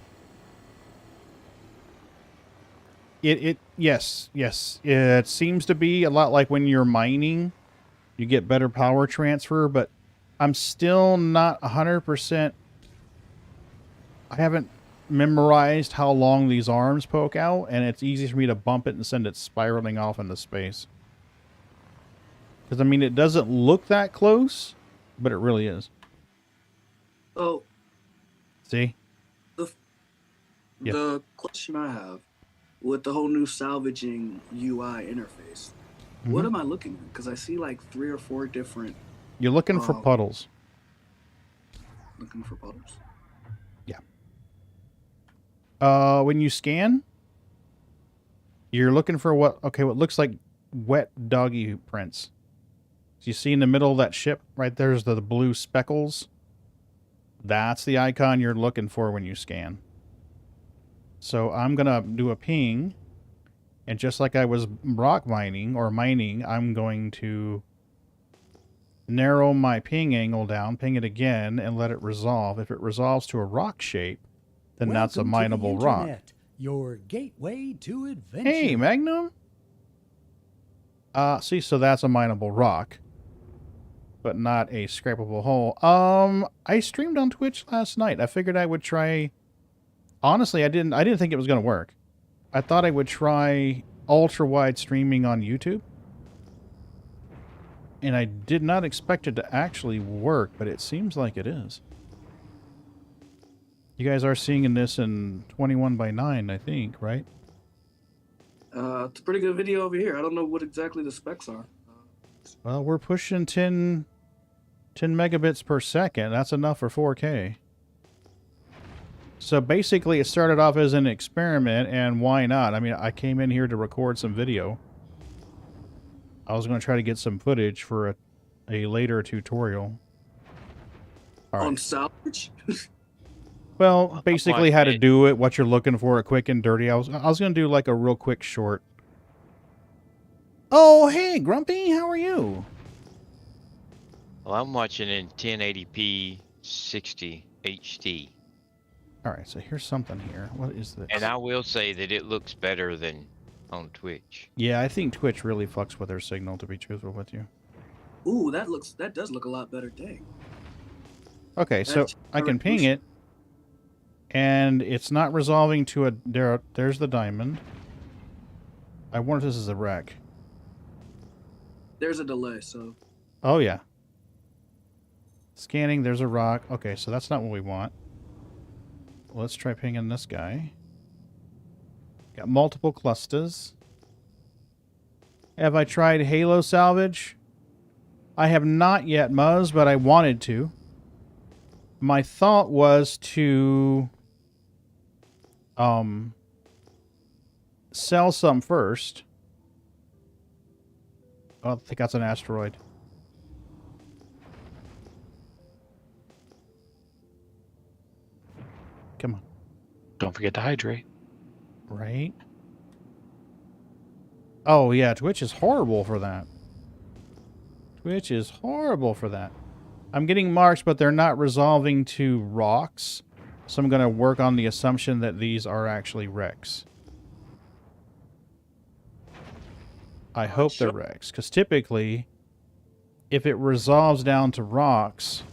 Yes. It seems to be a lot like when you're mining. You get better power transfer, but I'm still not 100%. I haven't memorized how long these arms poke out, and it's easy for me to bump it and send it spiraling off into space. Because, I mean, it doesn't look that close, but it really is. Oh, See? Yeah. the question I have with the whole new salvaging UI interface, what Mhm. am I looking at? Because I see like 3 or 4 different You're looking for puddles. looking for puddles. When you scan, you're looking for what looks like wet doggy prints. So you see in the middle of that ship, right there's the blue speckles. That's the icon you're looking for when you scan. So I'm going to do a ping. And just like I was rock mining or mining, I'm going to narrow my ping angle down, ping it again, and let it resolve. If it resolves to a rock shape, then that's a mineable rock. Your gateway to adventure. Hey, Magnum! See, so that's a mineable rock, but not a scrapable hole. I streamed on Twitch last night. I figured I would try. Honestly, I didn't think it was going to work. I thought I would try ultra-wide streaming on YouTube. And I did not expect it to actually work, but it seems like it is. You guys are seeing this in 21:9, I think, right? It's a pretty good video over here. I don't know what exactly the specs are. Well, we're pushing 10 megabits per second. That's enough for 4K. So basically, it started off as an experiment, and why not? I mean, I came in here to record some video. I was going to try to get some footage for a later tutorial. All right. On Salvage? Well, basically how to do it, what you're looking for, quick and dirty. I was going to do like a real quick short. Oh, hey, Grumpy, how are you? Well, I'm watching in 1080p 60 HD. All right, so here's something here. What is this? And I will say that it looks better than on Twitch. Yeah, I think Twitch really fucks with their signal, to be truthful with you. Ooh, that does look a lot better. Dang. Okay, so I can ping it, and it's not resolving to a... There's the diamond. I wonder if this is a wreck. There's a delay, so... Oh, yeah. Scanning, there's a rock. Okay, so that's not what we want. Let's try pinging this guy. Got multiple clusters. Have I tried Halo Salvage? I have not yet, Muzz, but I wanted to. My thought was to sell some first. Oh, I think that's an asteroid. Come on. Don't forget to hydrate. Right? Oh, yeah, Twitch is horrible for that. Twitch is horrible for that. I'm getting marks, but they're not resolving to rocks. So I'm going to work on the assumption that these are actually wrecks. I hope they're wrecks, because typically, if it resolves down to rocks,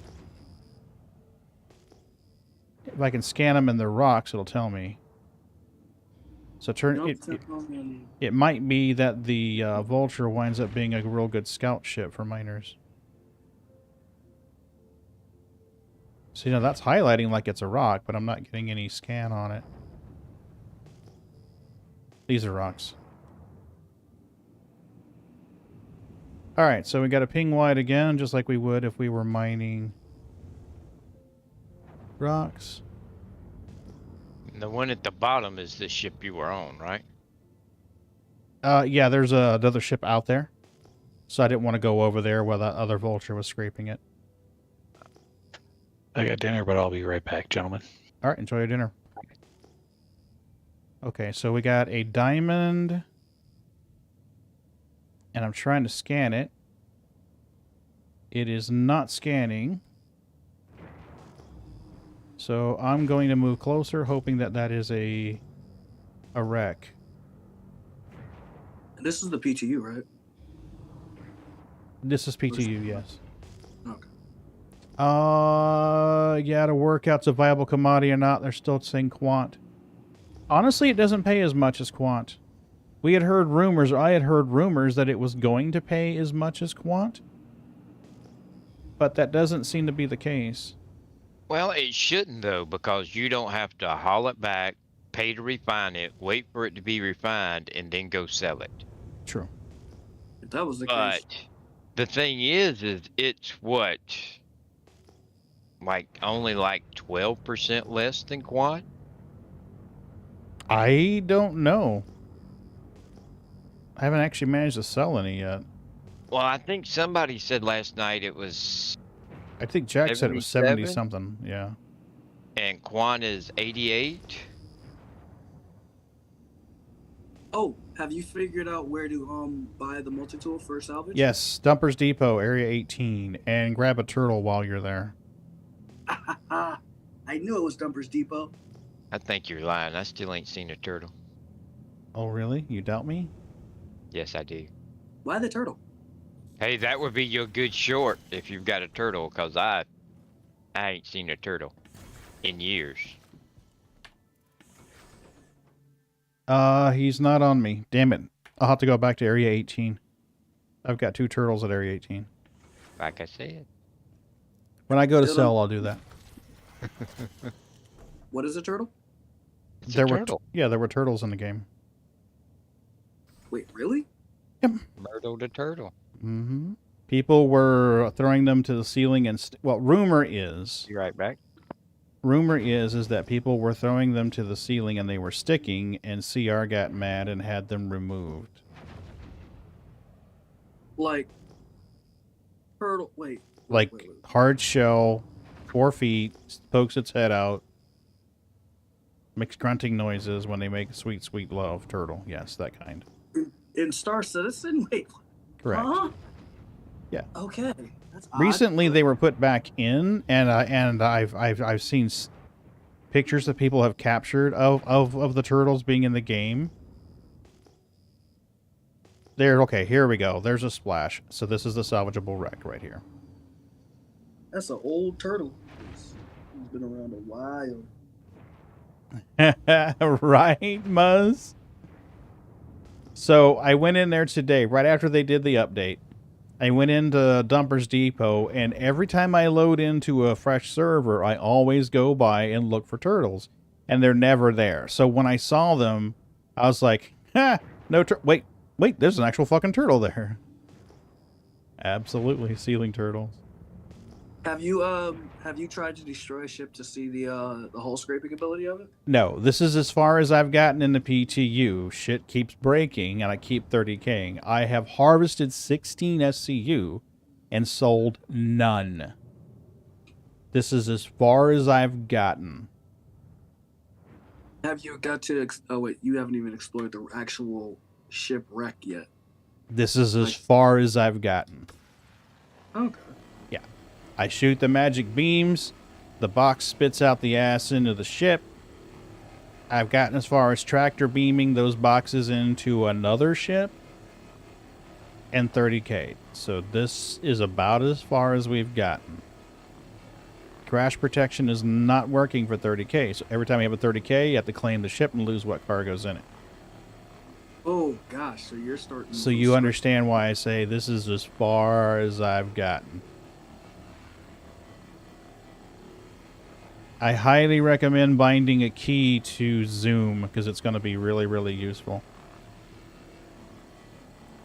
if I can scan them and they're rocks, it'll tell me. So it might be that the Vulture winds up being a real good scout ship for miners. So, you know, that's highlighting like it's a rock, but I'm not getting any scan on it. These are rocks. Alright, so we got a ping wide again, just like we would if we were mining rocks. The one at the bottom is the ship you were on, right? Yeah, there's another ship out there. So I didn't want to go over there while that other Vulture was scraping it. I got dinner, but I'll be right back, gentlemen. All right, enjoy your dinner. Okay, so we got a diamond. And I'm trying to scan it. It is not scanning. So I'm going to move closer, hoping that that is a wreck. This is the PTU, right? This is PTU, yes. Okay. Yeah, to work out's a viable commodity or not, they're still saying quant. Honestly, it doesn't pay as much as quant. We had heard rumors, or I had heard rumors that it was going to pay as much as quant. But that doesn't seem to be the case. Well, it shouldn't, though, because you don't have to haul it back, pay to refine it, wait for it to be refined, and then go sell it. True. If that was the case. But the thing is it's what? Like, only like 12% less than quad? I don't know. I haven't actually managed to sell any yet. Well, I think somebody said last night it was... I think Jack said it was 70 something, yeah. And Quan is 88. Oh, have you figured out where to buy the multi-tool for salvage? Yes, Dumpers Depot, Area 18, and grab a turtle while you're there. I knew it was Dumpers Depot. I think you're lying. I still ain't seen a turtle. Oh, really? You doubt me? Yes, I do. Why the turtle? Hey, that would be your good short if you've got a turtle, cause I ain't seen a turtle in years. He's not on me. Damn it. I'll have to go back to Area 18. I've got 2 turtles at Area 18. Like I said. When I go to sell, I'll do that. What is a turtle? It's There a were turtle. there were turtles in the game. Wait, really? Yep. Myrtle the turtle. Mm-hmm. People were throwing them to the ceiling and well, rumor is You right back? is that people were throwing them to the ceiling and they were sticking, and CR got mad and had them removed. Like turtle? Wait. Like hard shell, 4 feet, pokes its head out, makes grunting noises when they make sweet, sweet love. Turtle, yes, that kind. In Star Citizen? Wait. Correct. Huh? Yeah. Okay. That's odd. Recently, they were put back in, and I've seen pictures that people have captured of the turtles being in the game. There, okay, here we go. There's a splash. So this is the salvageable wreck right here. That's an old turtle. He's been around a while. Right, Muzz? So I went in there today, right after they did the update. I went into Dumpers Depot, and every time I load into a fresh server, I always go by and look for turtles, and they're never there. So when I saw them, I was like, ha, no wait, there's an actual fucking turtle there. Absolutely, ceiling turtles. Have you tried to destroy a ship to see the hull scraping ability of it? No, this is as far as I've gotten in the PTU. Shit keeps breaking, and I keep 30K'ing. I have harvested 16 SCU and sold none. This is as far as I've gotten. Have you got to? Oh wait, you haven't even explored the actual shipwreck yet. This is as far as I've gotten. Okay. Yeah. I shoot the magic beams. The box spits out the ass into the ship. I've gotten as far as tractor beaming those boxes into another ship. And 30K. So this is about as far as we've gotten. Crash protection is not working for 30K. So every time you have a 30K, you have to claim the ship and lose what cargo's in it. Oh gosh, so you're starting. So you understand why I say this is as far as I've gotten. I highly recommend binding a key to Zoom because it's going to be really, really useful.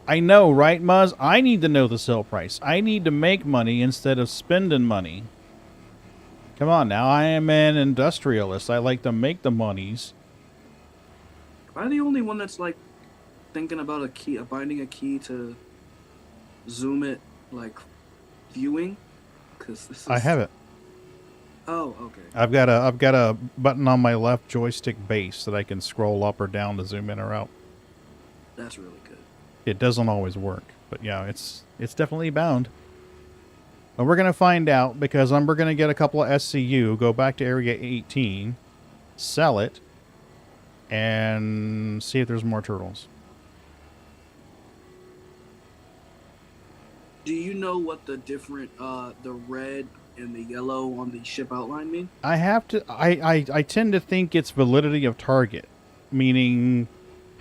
I know, right, Muzz? I need to know the sell price. I need to make money instead of spending money. Come on now, I am an industrialist. I like to make the monies. Am I the only one that's like thinking about binding a key to Zoom it, like viewing? Because this is... I have it. Oh, okay. I've got a button on my left joystick base that I can scroll up or down to zoom in or out. That's really good. It doesn't always work, but yeah, it's definitely bound. And we're gonna find out because we're gonna get a couple of SCU, go back to Area 18, sell it, and see if there's more turtles. Do you know what the different, the red and the yellow on the ship outline mean? I tend to think it's validity of target, meaning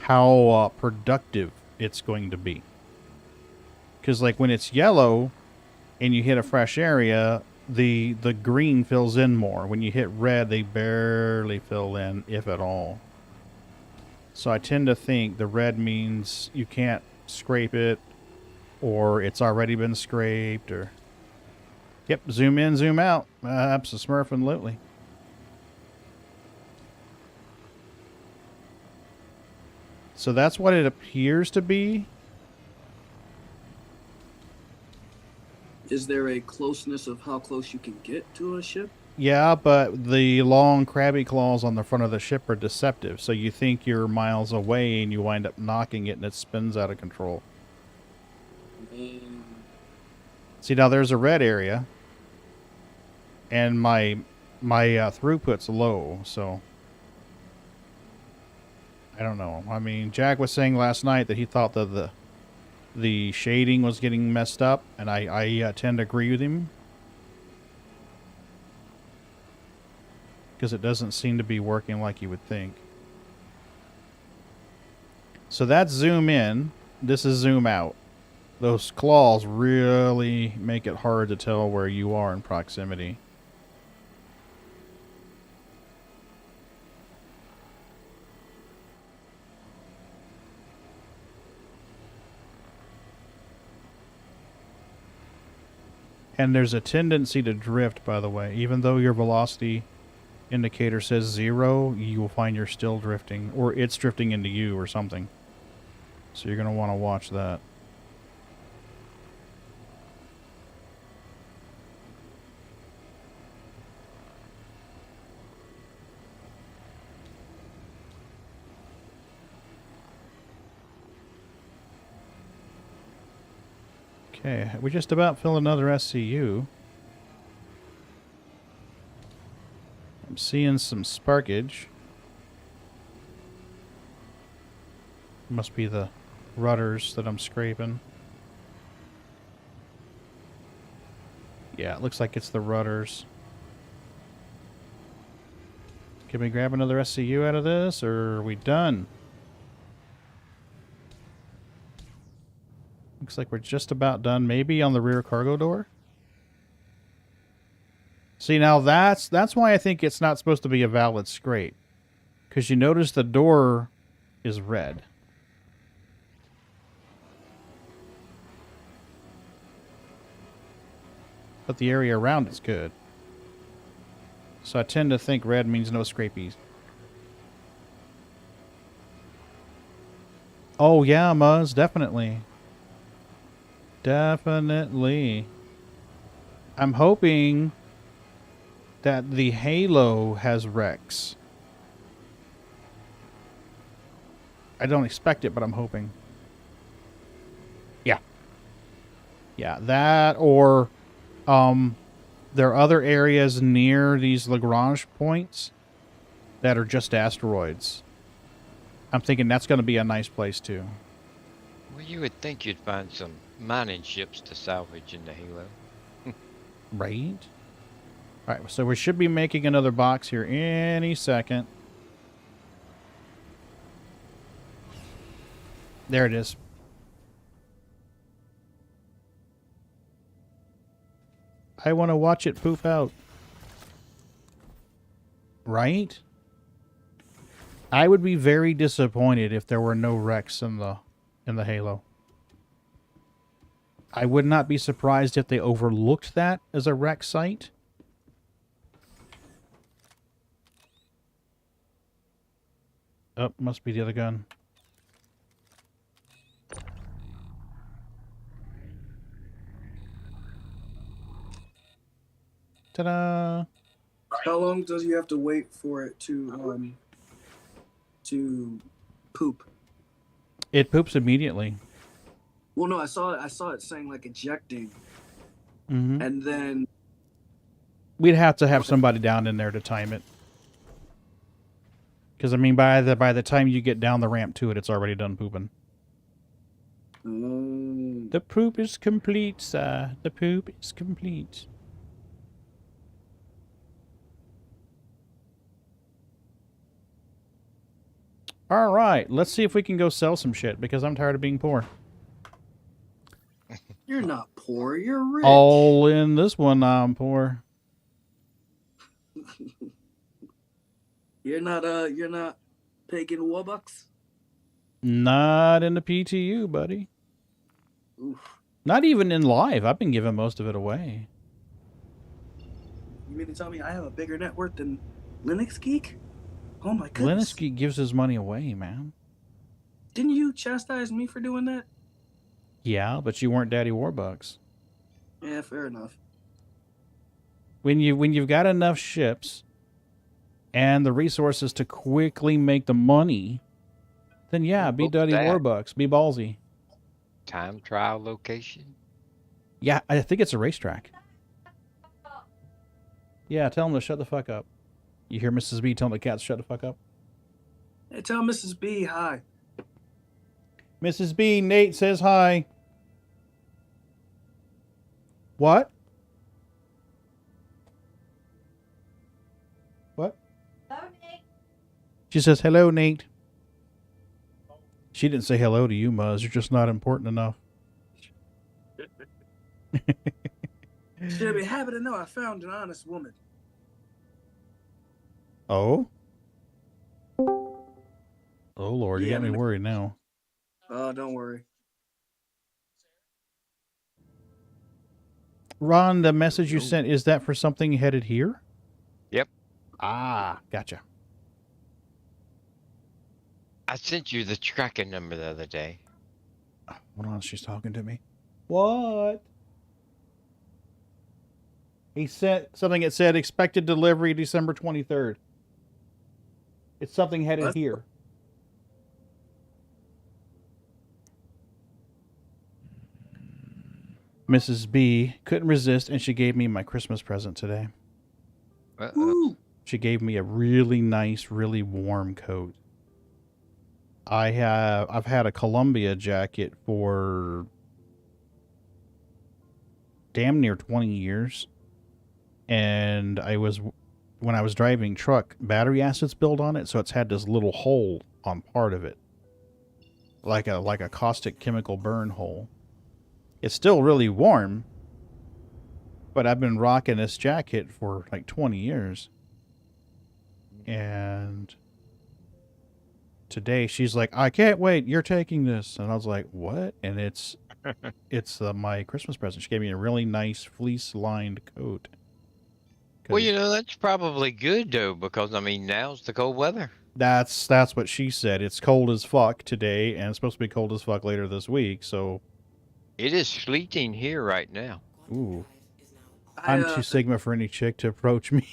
how productive it's going to be. Because like when it's yellow and you hit a fresh area, the green fills in more. When you hit red, they barely fill in, if at all. So I tend to think the red means you can't scrape it, or it's already been scraped, or... Yep, zoom in, zoom out. Abso-smurfing-lutely. So that's what it appears to be. Is there a closeness of how close you can get to a ship? Yeah, but the long crabby claws on the front of the ship are deceptive, so you think you're miles away and you wind up knocking it and it spins out of control. See, now there's a red area, and my throughput's low, so I don't know. I mean, Jack was saying last night that he thought that the shading was getting messed up, and I tend to agree with him. Because it doesn't seem to be working like you would think. So that's zoom in. This is zoom out. Those claws really make it hard to tell where you are in proximity. And there's a tendency to drift, by the way. Even though your velocity indicator says 0, you will find you're still drifting, or it's drifting into you or something. So you're going to want to watch that. Okay, we just about fill another SCU. I'm seeing some sparkage. Must be the rudders that I'm scraping. Yeah, it looks like it's the rudders. Can we grab another SCU out of this, or are we done? Looks like we're just about done. Maybe on the rear cargo door? See, now that's why I think it's not supposed to be a valid scrape. Because you notice the door is red. But the area around it's good. So I tend to think red means no scrapies. Oh yeah, Muzz, definitely. Definitely. I'm hoping that the Halo has Rex. I don't expect it, but I'm hoping. Yeah. Yeah, that or there are other areas near these Lagrange points that are just asteroids. I'm thinking that's going to be a nice place too. Well, you would think you'd find some mining ships to salvage in the Halo. Right? Alright, so we should be making another box here any second. There it is. I want to watch it poof out. Right? I would be very disappointed if there were no wrecks in the Halo. I would not be surprised if they overlooked that as a wreck site. Oh, must be the other gun. Ta-da! How long does you have to wait for it to poop? It poops immediately. Well, no, I saw it saying like ejecting, Mm-hmm. and then We'd have to have somebody down in there to time it. Because I mean, by the time you get down the ramp to it, it's already done pooping. The poop is complete, sir. The poop is complete. All right, let's see if we can go sell some shit because I'm tired of being poor. You're not poor. You're rich. All in this one, I'm poor. You're not taking Warbucks? Not in the PTU, buddy. Oof. Not even in live. I've been giving most of it away. You mean to tell me I have a bigger net worth than Linux Geek? Oh my goodness. Linux Geek gives his money away, man. Didn't you chastise me for doing that? Yeah, but you weren't Daddy Warbucks. Yeah, fair enough. when you've got enough ships and the resources to quickly make the money, then yeah, be What's Duddy that? Warbucks, be ballsy. Time trial location? Yeah, I think it's a racetrack. Yeah, tell them to shut the fuck up. You hear Mrs. B telling the cats to shut the fuck up? Hey, tell Mrs. B hi. Mrs. B, Nate says hi. What? What? Hello, Nick. She says, hello, Nate. She didn't say hello to you, Muzz. You're just not important enough. Should be happy to know I found an honest woman. Oh? Oh, Lord, you Yeah, got me I'm- worried now. Oh, don't worry. Ron, the message you sent, is that for something headed here? Yep. Ah, gotcha. I sent you the tracking number the other day. Hold on, she's talking to me. What? He sent something that said expected delivery December 23rd. It's something headed What? here. Mrs. B couldn't resist, and she gave me my Christmas present today. Woo! She gave me a really nice, really warm coat. I've had a Columbia jacket for damn near 20 years. And when I was driving truck, battery acids built on it, so it's had this little hole on part of it. Like a caustic chemical burn hole. It's still really warm, but I've been rocking this jacket for like 20 years. And today she's like, I can't wait, you're taking this. And I was like, what? And it's my Christmas present. She gave me a really nice fleece-lined coat. Well, you know, that's probably good, though, because, I mean, now's the cold weather. That's what she said. It's cold as fuck today, and it's supposed to be cold as fuck later this week, so... It is sleeting here right now. Ooh. I'm too Sigma for any chick to approach me.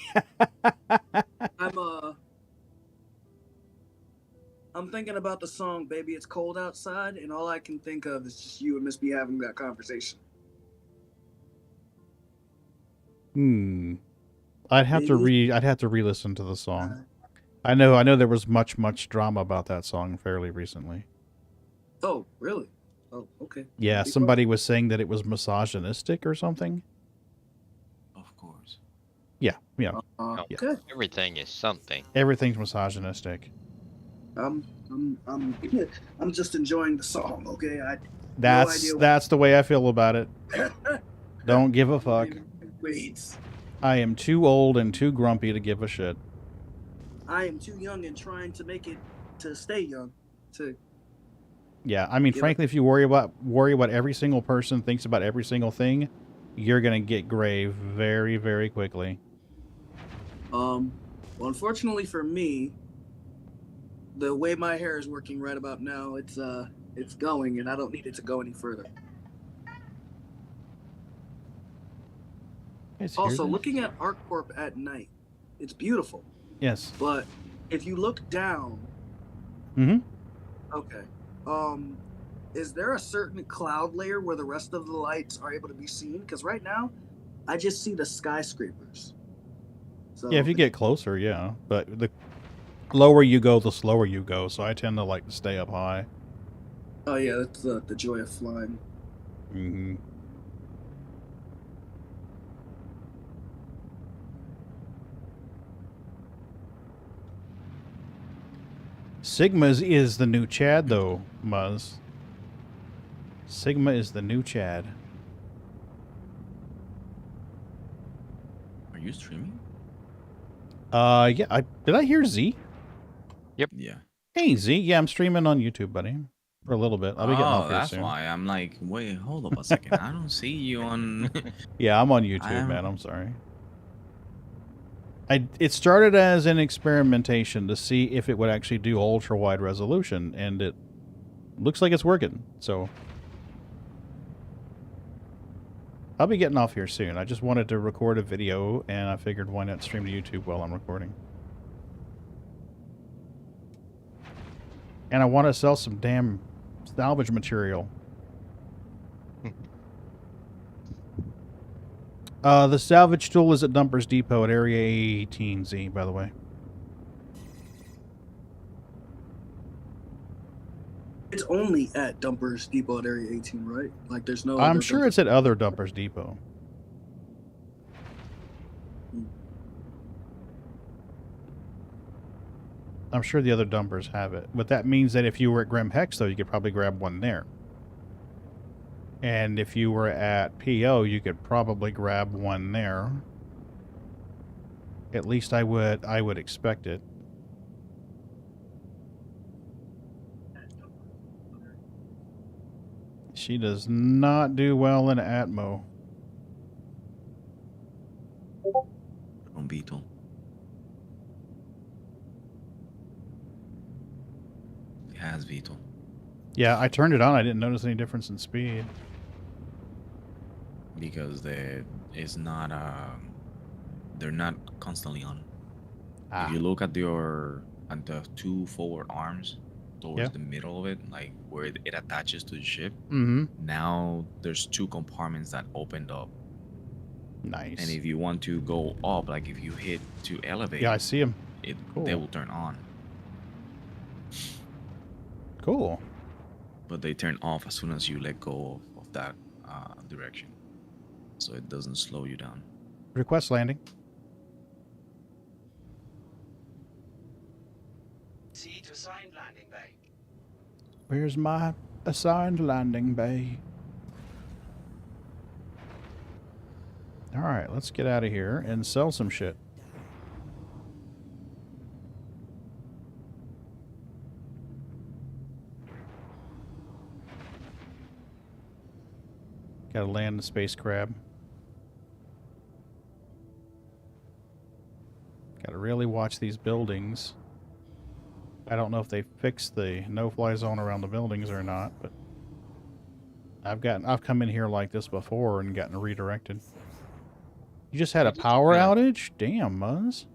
I'm thinking about the song Baby It's Cold Outside, and all I can think of is just you and Miss B having that conversation. I'd have to re-listen to the song. I know there was much drama about that song fairly recently. Oh, really? Oh, okay. Yeah, somebody was saying that it was misogynistic or something. Of course. Yeah. Okay. Everything is something. Everything's misogynistic. I'm just enjoying the song, okay? That's the way I feel about it. Don't give a fuck. Wait. I am too old and too grumpy to give a shit. I am too young and trying to make it to stay young. Yeah, I mean, frankly, if you worry about what every single person thinks about every single thing, you're gonna get gray very, very quickly. Well, unfortunately for me, the way my hair is working right about now, it's going, and I don't need it to go any further. Also, looking at ArcCorp at night, it's beautiful. Yes. But if you look down, okay. Is there a certain cloud layer where the rest of the lights are able to be seen? Because right now, I just see the skyscrapers. So yeah, if you get closer, yeah. But the lower you go, the slower you go. So I tend to like to stay up high. Oh yeah, that's the joy of flying. Mm-hmm. Sigma's is the new Chad, though, Muzz. Sigma is the new Chad. Are you streaming? Yeah. Did I hear Z? Yep. Yeah. Hey, Z. Yeah, I'm streaming on YouTube, buddy. For a little bit. I'll be getting off here that's soon. why. I'm like, wait, hold up a second. I don't see you on... Yeah, I'm on YouTube, man. I'm sorry. It started as an experimentation to see if it would actually do ultra-wide resolution, and it looks like it's working, so... I'll be getting off here soon. I just wanted to record a video, and I figured why not stream to YouTube while I'm recording. And I want to sell some damn salvage material. The salvage tool is at Dumpers Depot at Area 18Z, by the way. It's only at Dumpers Depot at Area 18, right? Like, there's no. I'm sure it's at other Dumpers Depot. I'm sure the other dumpers have it. But that means that if you were at Grim Hex, though, you could probably grab one there. And if you were at PO, you could probably grab one there. At least I would expect it. She does not do well in Atmo. On Beetle. It has Beetle. Yeah, I turned it on. I didn't notice any difference in speed. Because they're not constantly on. If you look at the two forward arms towards the middle of it, like where it attaches to the ship, now there's two compartments that opened up. Nice. And if you want to go up, like if you hit to elevate, yeah, I see them. They will turn on. Cool. But they turn off as soon as you let go of that direction, so it doesn't slow you down. Request landing. See to assigned landing bay. Where's my assigned landing bay? Alright, let's get out of here and sell some shit. Gotta land the space crab. Gotta really watch these buildings. I don't know if they fixed the no-fly zone around the buildings or not, but I've come in here like this before and gotten redirected. You just had a power outage? Damn, Muzz.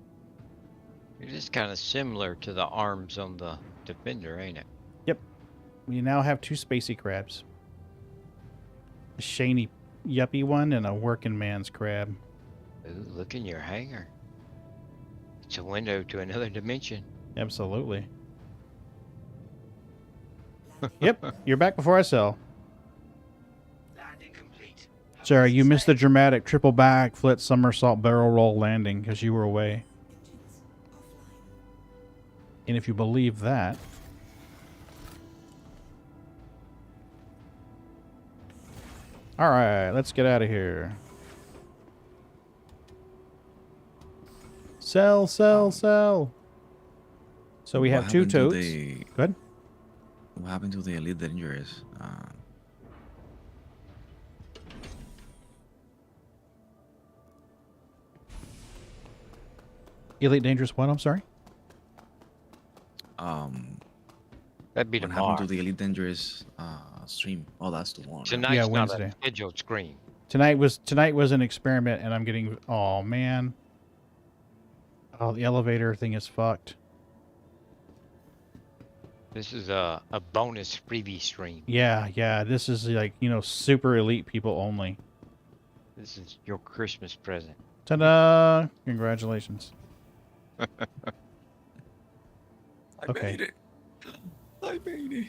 It is kind of similar to the arms on the Defender, ain't it? Yep. We now have two spacey crabs. A shiny, yuppie one and a working man's crab. Ooh, look in your hangar. It's a window to another dimension. Absolutely. Yep, you're back before I sell. Landing complete. Sorry, you missed the dramatic triple backflip somersault barrel roll landing because you were away. And if you believe that... Alright, let's get out of here. Sell, sell, sell. So we have two totes. Good. What happened to the Elite Dangerous? Elite Dangerous what? I'm sorry? That'd be what tomorrow. happened to the Elite Dangerous stream? Oh, that's the one. Tonight's yeah, not Wednesday. a scheduled screen. Tonight was an experiment, and I'm getting... Oh, man. Oh, the elevator thing is fucked. This is a bonus freebie stream. Yeah, yeah. This is like, you know, super elite people only. This is your Christmas present. Ta-da! Congratulations. Okay. Made it. I made it.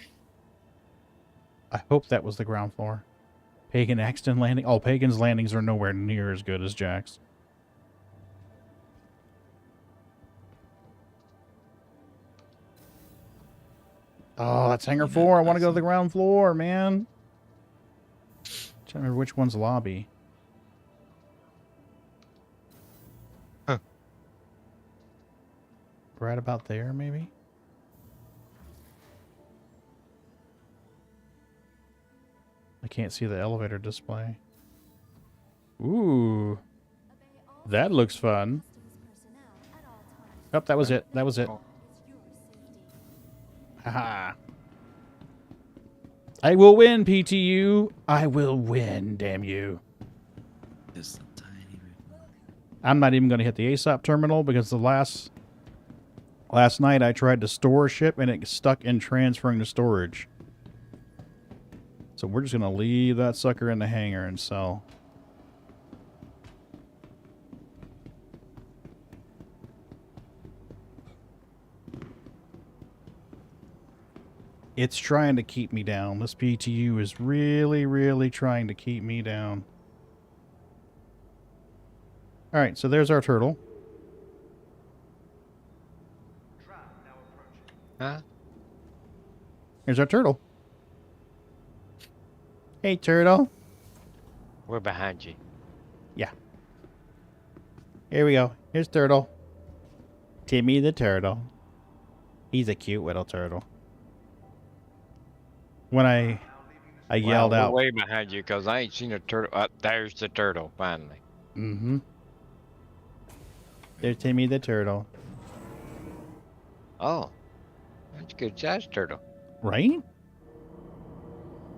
I hope that was the ground floor. Pagan Axton landing. Oh, Pagan's landings are nowhere near as good as Jack's. Oh, that's hangar 4. I want to go to the ground floor, man. Trying to remember which one's lobby. Huh. Right about there, maybe? I can't see the elevator display. Ooh. That looks fun. Oh, that was it. That was it. Haha. I will win, PTU. I will win, damn you. Just a tiny bit. I'm not even going to hit the ASOP terminal because the last night I tried to store a ship and it stuck in transferring to storage. So we're just going to leave that sucker in the hangar and sell. It's trying to keep me down. This PTU is really, really trying to keep me down. Alright, so there's our turtle. Huh? Here's our turtle. Hey, turtle. We're behind you. Yeah. Here we go. Here's turtle. Timmy the turtle. He's a cute little turtle. When I yelled out. We're way behind you because I ain't seen a turtle. There's the turtle, finally. Mm-hmm. There's Timmy the turtle. Oh, that's a good sized turtle. Right?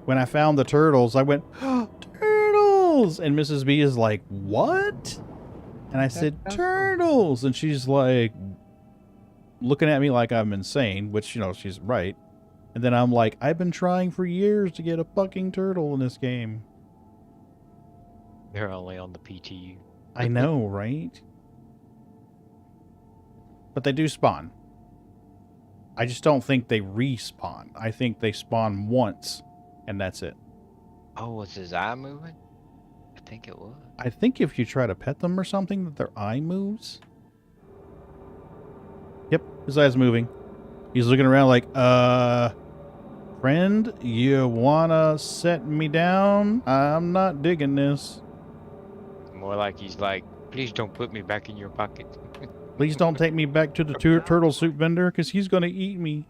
When I found the turtles, I went, oh, turtles! And Mrs. B is like, what? And I said, turtles! And she's like, looking at me like I'm insane, which, you know, she's right. And then I'm like, I've been trying for years to get a fucking turtle in this game. They're only on the PTU. I know, right? But they do spawn. I just don't think they respawn. I think they spawn once, and that's it. Oh, was his eye moving? I think it was. I think if you try to pet them or something, that their eye moves. Yep, his eye's moving. He's looking around like, friend, you wanna set me down? I'm not digging this. More like he's like, please don't put me back in your pocket. Please don't take me back to the turtle soup vendor, because he's gonna eat me.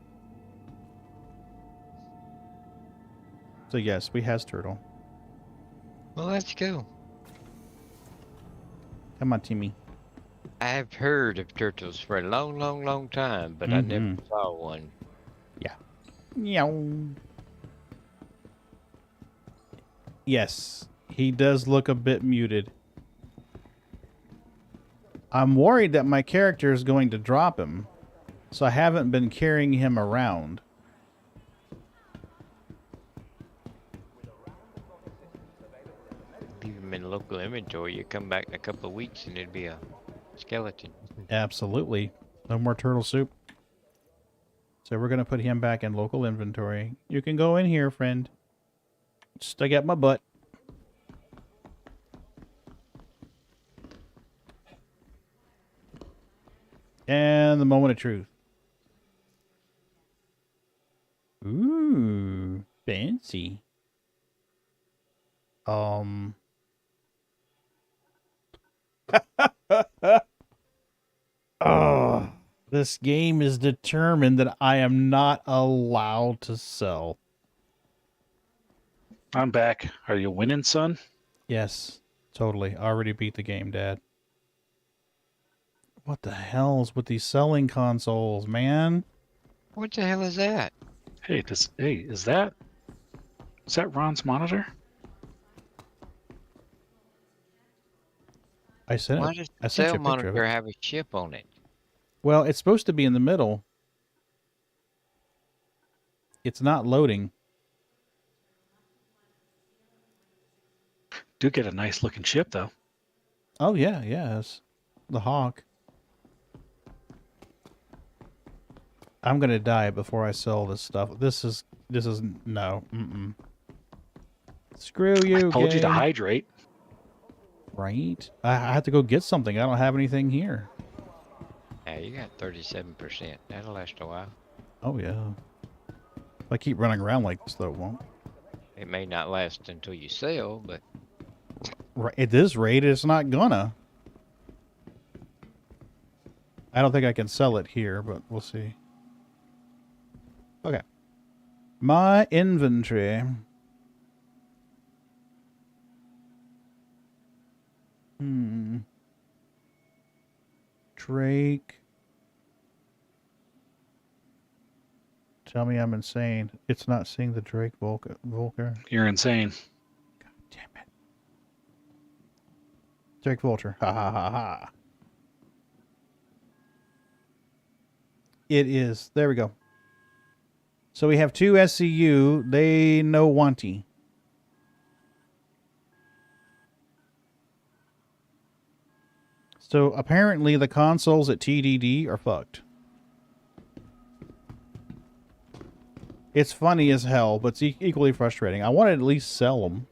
So yes, we has turtle. Well, let's go. Come on, Timmy. I've heard of turtles for a long, long, long time, but I never saw one. Yeah. Meow. Yes, he does look a bit muted. I'm worried that my character is going to drop him, so I haven't been carrying him around. Leave him in local inventory. You come back in a couple of weeks and it'd be a skeleton. Absolutely. No more turtle soup. So we're going to put him back in local inventory. You can go in here, friend. Stick out my butt. And the moment of truth. Ooh, fancy. Oh, this game is determined that I am not allowed to sell. I'm back. Are you winning, son? Yes, totally. I already beat the game, Dad. What the hell's with these selling consoles, man? What the hell is that? Hey, is that Ron's monitor? I sent Why it. does I the sent you cell a picture of monitor it. have a chip on it? Well, it's supposed to be in the middle. It's not loading. Do get a nice looking chip though. Oh yeah, yes. The Hawk. I'm gonna die before I sell this stuff. This is no. Screw you. I told you to game. hydrate. Right? I have to go get something. I don't have anything here. Yeah, you got 37%. That'll last a while. Oh yeah. If I keep running around like this, though, it won't. It may not last until you sell, but Right, at this rate, it's not gonna. I don't think I can sell it here, but we'll see. Okay. My inventory. Drake. Tell me I'm insane. It's not seeing the Drake Volker. You're insane. God damn it. Drake Vulture. Ha ha ha ha. It is. There we go. So we have 2 SCU. They know Wanty. So apparently the consoles at TDD are fucked. It's funny as hell, but it's equally frustrating. I want to at least sell them.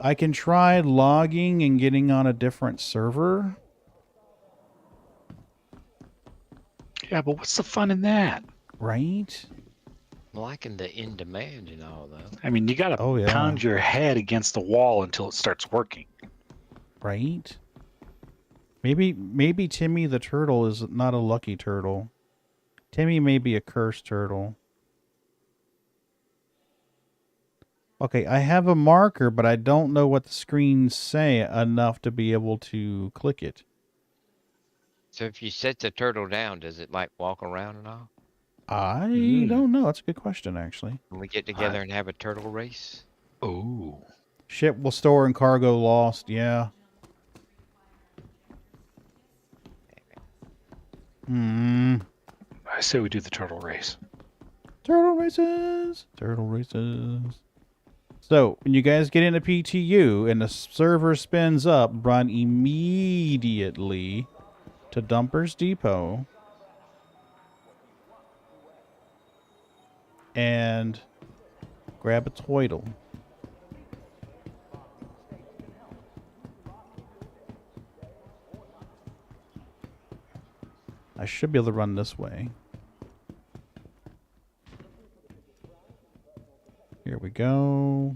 I can try logging and getting on a different server. Yeah, but what's the fun in that? Right? I'm liking the in demand and all though. I mean, you got to pound your head against the wall until it starts working. Right? Maybe Timmy the turtle is not a lucky turtle. Timmy may be a cursed turtle. Okay, I have a marker, but I don't know what the screens say enough to be able to click it. So if you set the turtle down, does it like walk around and all? I don't know. That's a good question, actually. Can we get together and have a turtle race? Oh. Ship will store and cargo lost. Yeah. I say we do the turtle race. Turtle races. Turtle races. So, when you guys get into PTU and the server spins up, run immediately to Dumpers Depot and grab a Twiddle. I should be able to run this way. Here we go.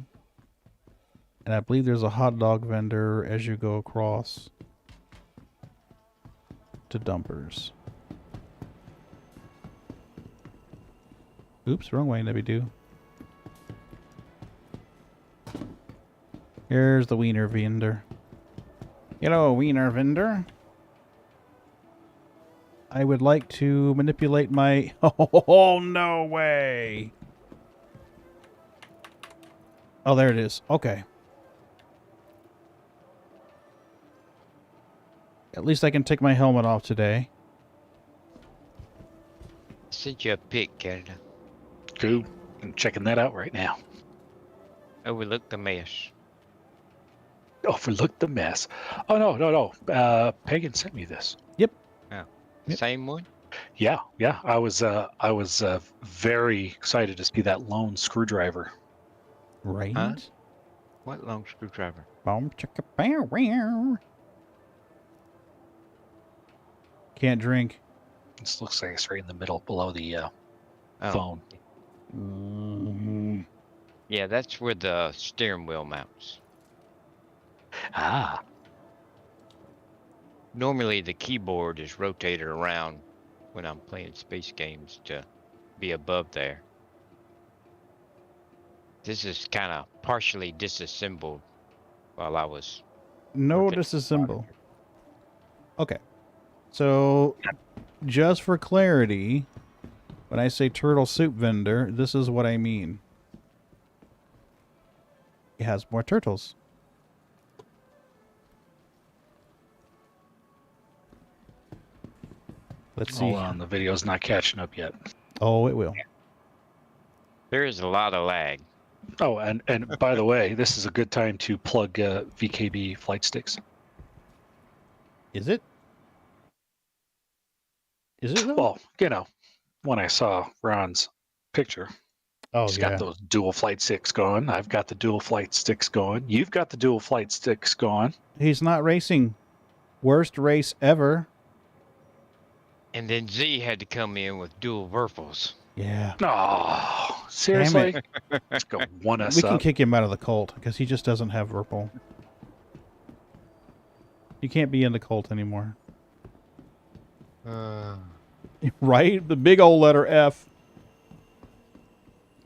And I believe there's a hot dog vendor as you go across to Dumpers. Oops, wrong way, let me do. Here's the wiener vendor. Hello, wiener vendor. I would like to manipulate my... Oh, no way! Oh, there it is. Okay. At least I can take my helmet off today. Sent you a pic, Canada. Cool. I'm checking that out right now. Overlook the mess. Overlook the mess. Oh, no. Pagan sent me this. Yep. Oh, same one? Yeah. I was very excited to see that lone screwdriver. Right? Huh? What long screwdriver? Boom, chicka, bow, wow. Can't drink. This looks like it's right in the middle below the phone. Yeah, that's where the steering wheel mounts. Ah. Normally the keyboard is rotated around when I'm playing space games to be above there. This is kind of partially disassembled while I was... No disassemble. Okay. So, just for clarity, when I say turtle soup vendor, this is what I mean. It has more turtles. Let's see. Hold on, the video's not catching up yet. Oh, it will. There is a lot of lag. Oh, and by the way, this is a good time to plug VKB flight sticks. Is it? Is it though? Well, you know, when I saw Ron's picture, he's got those dual flight sticks going. I've got the dual flight sticks going. You've got the dual flight sticks going. He's not racing. Worst race ever. And then Z had to come in with dual Verpals. Yeah. Oh, seriously? Let's go one us We up. can kick him out of the cult because he just doesn't have Verpal. You can't be in the cult anymore. Right? The big old letter F.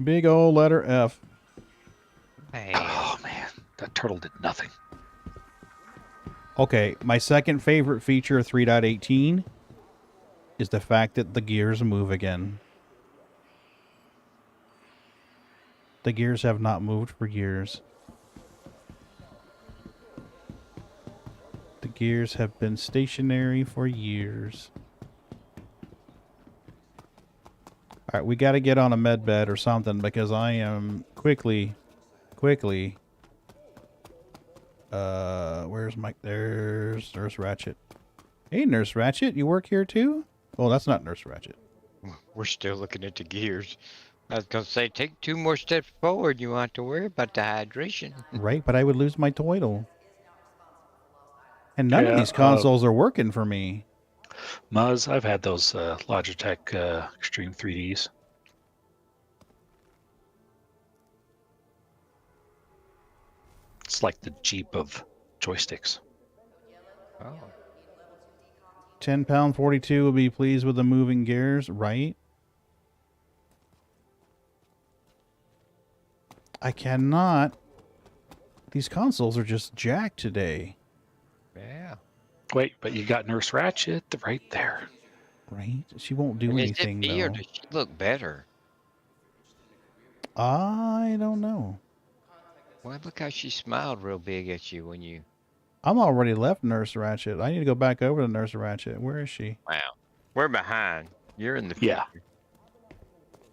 Big old letter F. Hey. Oh, man. That turtle did nothing. Okay, my second favorite feature of 3.18 is the fact that the gears move again. The gears have not moved for years. The gears have been stationary for years. Alright, we gotta get on a med bed or something because I am quickly. Where's Mike? There's Nurse Ratchet. Hey, Nurse Ratchet, you work here too? Oh, that's not Nurse Ratchet. We're still looking at the gears. I was gonna say, take 2 more steps forward. You want to worry about the hydration. Right, but I would lose my toidle. And none of these consoles are working for me. Muzz, I've had those Logitech Extreme 3Ds. It's like the Jeep of joysticks. Oh. 10-pound 42 will be pleased with the moving gears, right? I cannot. These consoles are just jacked today. Yeah. Wait, but you got Nurse Ratchet right there. Right? She won't do anything, Is it me, or though. does she look better? I don't know. Well, look how she smiled real big at you when you... I'm already left Nurse Ratchet. I need to go back over to Nurse Ratchet. Where is she? Wow. We're behind. You're in the future. Yeah.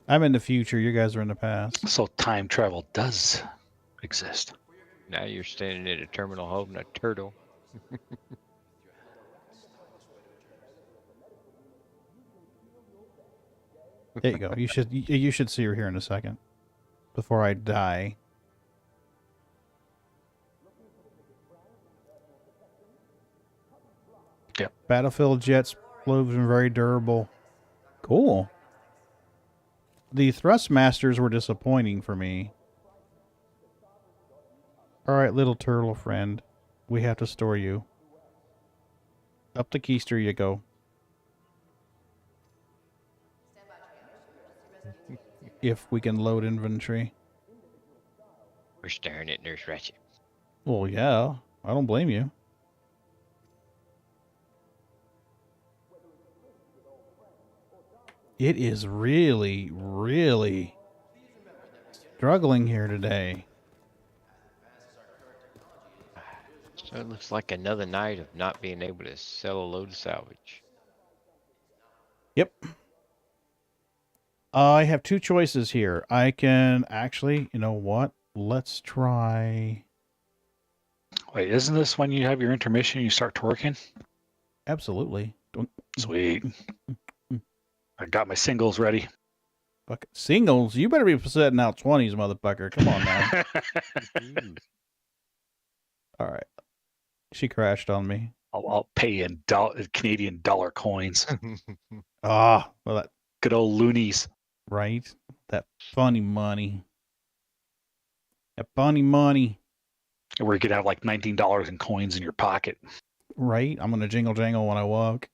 I'm in the future. You guys are in the past. So time travel does exist. Now you're standing at a terminal holding a turtle. There you go. You should see her here in a second. Before I die. Yep. Battlefield jets proven very durable. Cool. The Thrustmasters were disappointing for me. Alright, little turtle friend. We have to store you. Up the keister you go. If we can load inventory. We're staring at Nurse Ratchet. Well, yeah. I don't blame you. It is really, really struggling here today. So it looks like another night of not being able to sell a load of salvage. Yep. I have 2 choices here. I can actually, you know what? Let's try. Wait, isn't this when you have your intermission and you start twerking? Absolutely. Sweet. I got my singles ready. Fuck. Singles? You better be setting out 20s, motherfucker. Come on now. All right. She crashed on me. I'll pay you in Canadian dollar coins. Well, that good old loonies. Right? That funny money. That funny money. Where you could have like $19 in coins in your pocket. Right? I'm going to jingle jangle when I walk.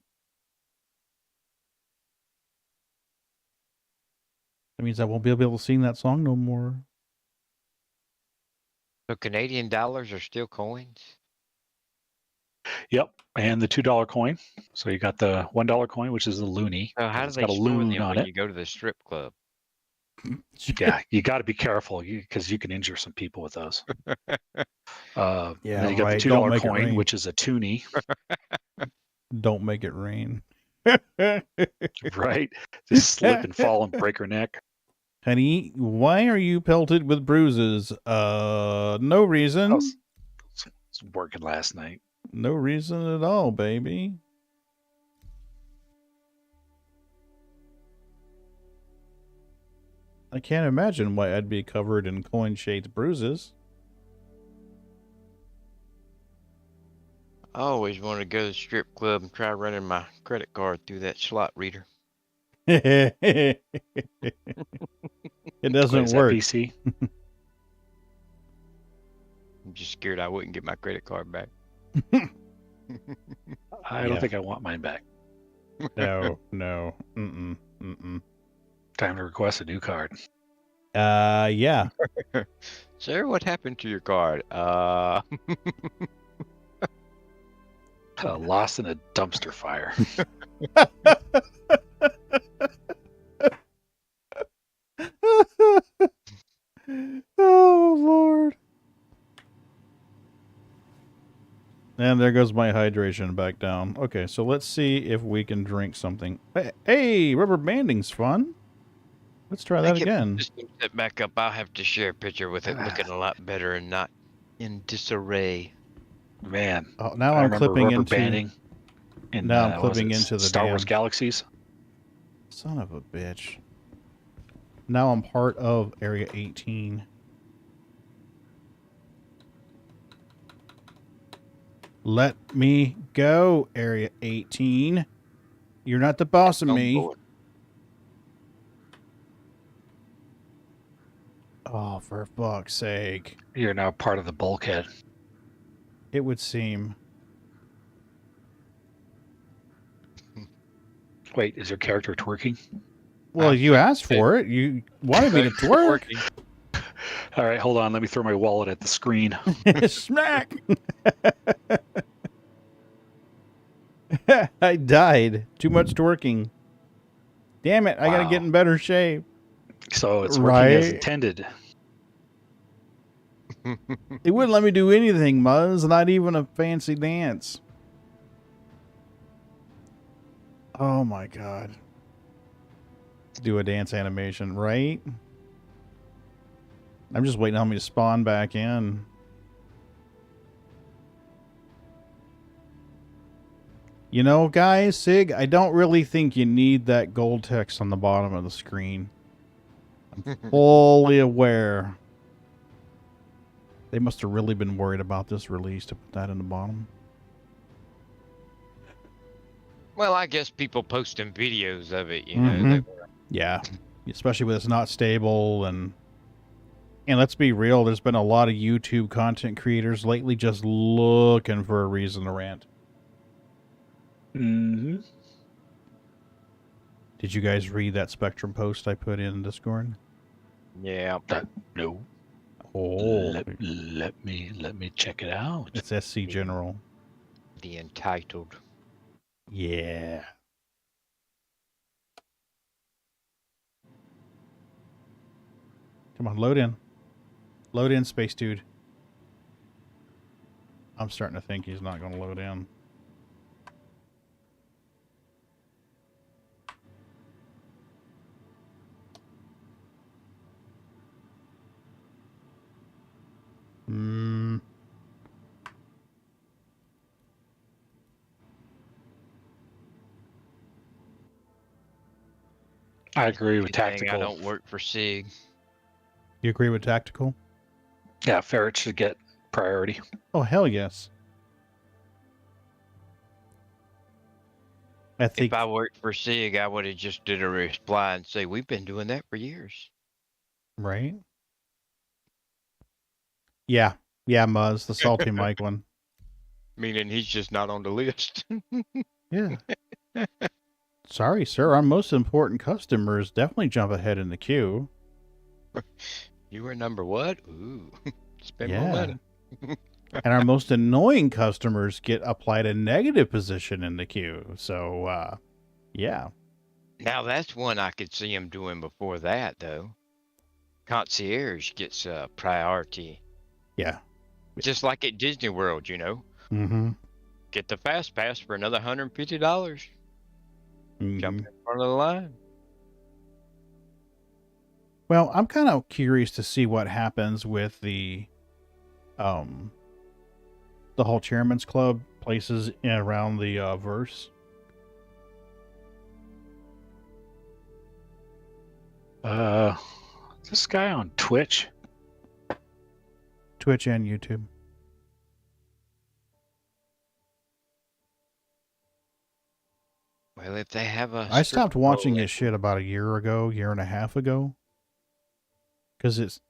That means I won't be able to sing that song no more. So Canadian dollars are still coins? Yep, and the $2 coin. So you got the $1 coin, which is a loonie. So how do it's they got a store loon them on when it. you go to the strip club? Yeah, you got to be careful because you can injure some people with those. Yeah, then you got right. the Don't $2 make it coin, rain. which is a toonie. Don't make it rain. Right? Just slip and fall and break her neck. Honey, why are you pelted with bruises? No reason. I was working last night. No reason at all, baby. I can't imagine why I'd be covered in coin-shaped bruises. I always wanted to go to the strip club and try running my credit card through that slot reader. It doesn't Is work. That PC? I'm just scared I wouldn't get my credit card back. I don't think I want mine back. No. Mm-mm. Time to request a new card. Yeah. Sir, what happened to your card? Lost in a dumpster fire. And there goes my hydration back down. Okay, so let's see if we can drink something. Hey, rubber banding's fun. Let's try that again. Just set back up. I'll have to share a picture with it looking a lot better and not in disarray. Man, oh, now I I'm remember clipping rubber into. banding. In, Now I'm clipping into the Star Wars damn... Galaxies. Son of a bitch. Now I'm part of Area 18. Let me go, Area 18. You're not the boss of me. Board. Oh, for fuck's sake. You're now part of the bulkhead. It would seem. Wait, is your character twerking? Well, you asked for it. You wanted me to twerk. All right, hold on. Let me throw my wallet at the screen. Smack! I died. Too much twerking. Damn it, I gotta get in better shape. So it's working as intended. It wouldn't let me do anything, Muzz. Not even a fancy dance. Oh my god. Do a dance animation, right? I'm just waiting on me to spawn back in. You know, guys, Sig, I don't really think you need that gold text on the bottom of the screen. I'm fully aware. They must have really been worried about this release to put that in the bottom. Well, I guess people posting videos of it, you know. Yeah, especially when it's not stable and let's be real, there's been a lot of YouTube content creators lately just looking for a reason to rant. Mm-hmm. Did you guys read that Spectrum post I put in Discord? Yeah. No. Oh. Let me check it out. It's SC General. The entitled. Yeah. Come on, load in. Load in, Space Dude. I'm starting to think he's not going to load in. I agree with Tactical. I don't work for SIG. You agree with Tactical? Yeah, Ferret should get priority. Oh, hell yes. I think if I worked for SIG, I would have just did a reply and say, we've been doing that for years. Right? Yeah. Yeah, Muzz, the salty Mike one. Meaning he's just not on the list. Yeah. Sorry, sir. Our most important customers definitely jump ahead in the queue. You were number what? Ooh. Spend more money. And our most annoying customers get applied a negative position in the queue. So, yeah. Now that's one I could see him doing before that, though. Concierge gets priority. Yeah. Just like at Disney World, you know. Mm-hmm. Get the fast pass for another $150. Jump in front of the line. Well, I'm kind of curious to see what happens with the whole Chairman's Club places around the verse. This guy on Twitch? Twitch and YouTube. Well, if they have a... I stopped watching this shit about a year and a half ago. Because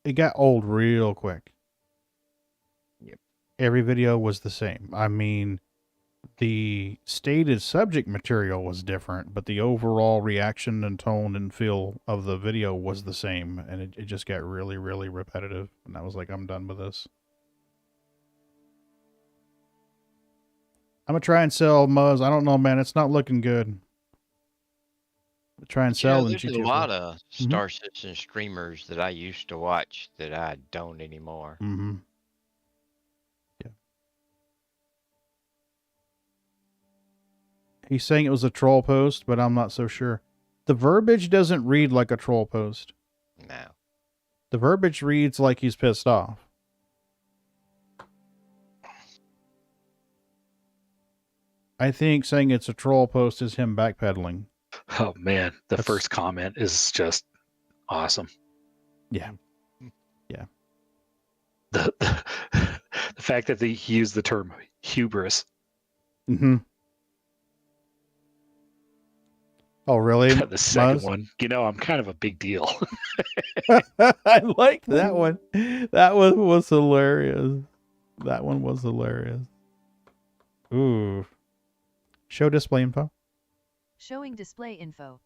it got old real quick. Yep. Every video was the same. I mean, the stated subject material was different, but the overall reaction and tone and feel of the video was the same. And it just got really, really repetitive. And I was like, I'm done with this. I'm going to try and sell Muzz. I don't know, man. It's not looking good. Try and sell and there's a lot of Star Citizen streamers that I used to watch that I don't anymore. Mm-hmm. Yeah. He's saying it was a troll post, but I'm not so sure. The verbiage doesn't read like a troll post. No. The verbiage reads like he's pissed off. I think saying it's a troll post is him backpedaling. Oh man, the first comment is just awesome. Yeah. Yeah. The fact that he used the term hubris. Mm-hmm. Oh, really? The second one, I'm kind of a big deal. I like that one. That one was hilarious. That one was hilarious. Ooh. Show display info. Showing display info.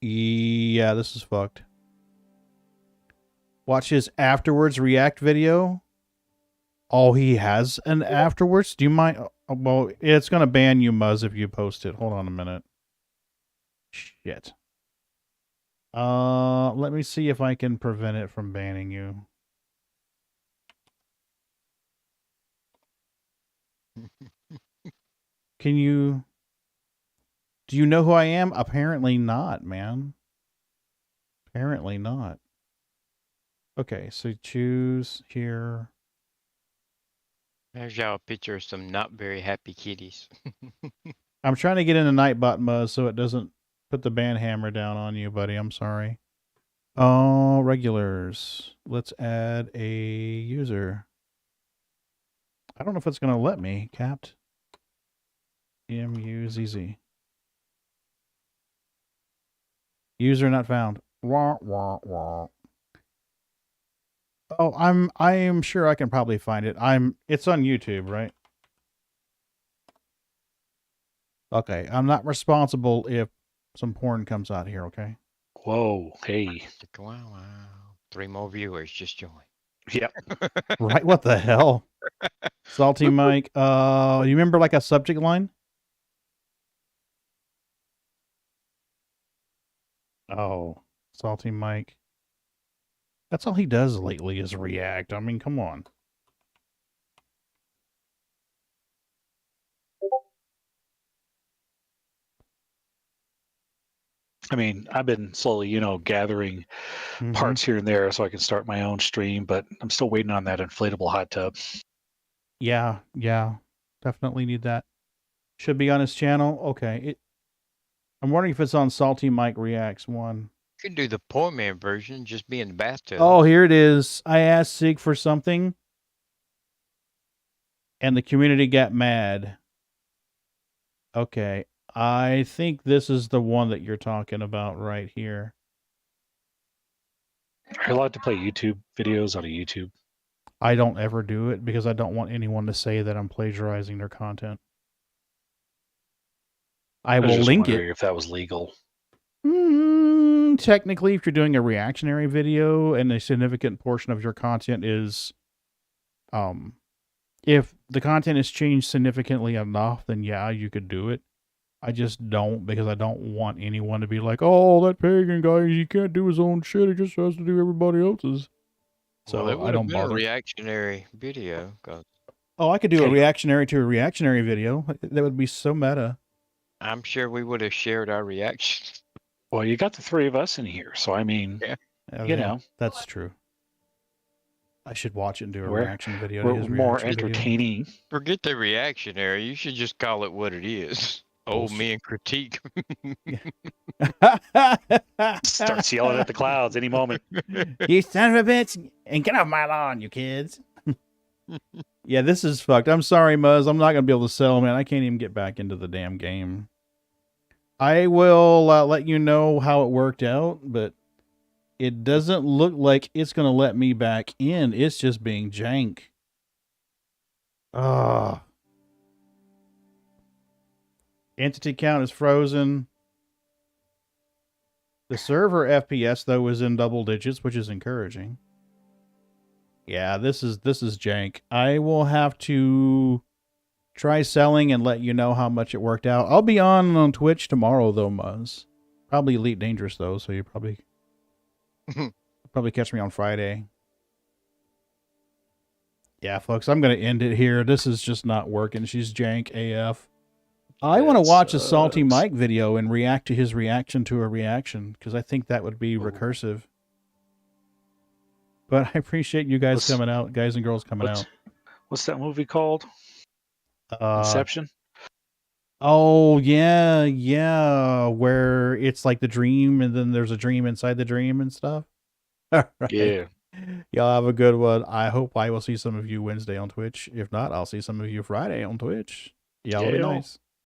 Yeah, this is fucked. Watch his afterwards react video. Oh, he has an afterwards? Do you mind? Well, it's going to ban you, Muzz, if you post it. Hold on a minute. Shit. Let me see if I can prevent it from banning you. Can you... Do you know who I am? Apparently not, man. Apparently not. Okay, so choose here. There's y'all a picture of some not very happy kitties. I'm trying to get into Nightbot, Muzz, so it doesn't put the ban hammer down on you, buddy. I'm sorry. Oh, regulars. Let's add a user. I don't know if it's going to let me. Capped. MUZZ. User not found. Wah, wah, wah. Oh, I am sure I can probably find it. It's on YouTube, right? Okay, I'm not responsible if some porn comes out here, okay? Whoa, hey. Wow. 3 more viewers just joined. Yep. Right, what the hell? Salty Mike. You remember like a subject line? Oh, Salty Mike. That's all he does lately is react. I mean, come on. I mean, I've been slowly, gathering parts here and there so I can start my own stream, but I'm still waiting on that inflatable hot tub. Yeah. Definitely need that. Should be on his channel. Okay. I'm wondering if it's on Salty Mike Reacts 1. You can do the poor man version, just be in the bathtub. Oh, here it is. I asked Sig for something, and the community got mad. Okay. I think this is the one that you're talking about right here. Are you allowed to play YouTube videos out of YouTube? I don't ever do it because I don't want anyone to say that I'm plagiarizing their content. I will just link wondering it. If that was legal. Technically, if you're doing a reactionary video and a significant portion of your content is, if the content is changed significantly enough, then yeah, you could do it. I just don't because I don't want anyone to be like, oh, that pagan guy, he can't do his own shit. He just has to do everybody else's. So well, I don't bother. A reactionary video. Oh, I could do a reactionary to a reactionary video. That would be so meta. I'm sure we would have shared our reactions. Well, you got the 3 of us in here, so I mean, yeah, that's true. I should watch it and do a reaction video. We're more entertaining. Video. Forget the reactionary. You should just call it what it is. Old men critique. Starts yelling at the clouds any moment. You son of a bitch, and get off my lawn, you kids. Yeah, this is fucked. I'm sorry, Muzz. I'm not going to be able to sell, man. I can't even get back into the damn game. I will let you know how it worked out, but it doesn't look like it's going to let me back in. It's just being jank. Entity count is frozen. The server FPS, though, is in double digits, which is encouraging. Yeah, this is jank. I will have to try selling and let you know how much it worked out. I'll be on Twitch tomorrow, though, Muzz. Probably Elite Dangerous, though, so you probably catch me on Friday. Yeah, folks, I'm going to end it here. This is just not working. She's jank AF. I want to watch a sucks. Salty Mike video and react to his reaction to a reaction, because I think that would be recursive. But I appreciate you guys coming out, guys and girls coming out. What's that movie called? Inception? Oh, yeah, where it's like the dream, and then there's a dream inside the dream and stuff. All right. Yeah. Y'all have a good one. I hope I will see some of you Wednesday on Twitch. If not, I'll see some of you Friday on Twitch. Y'all be nice.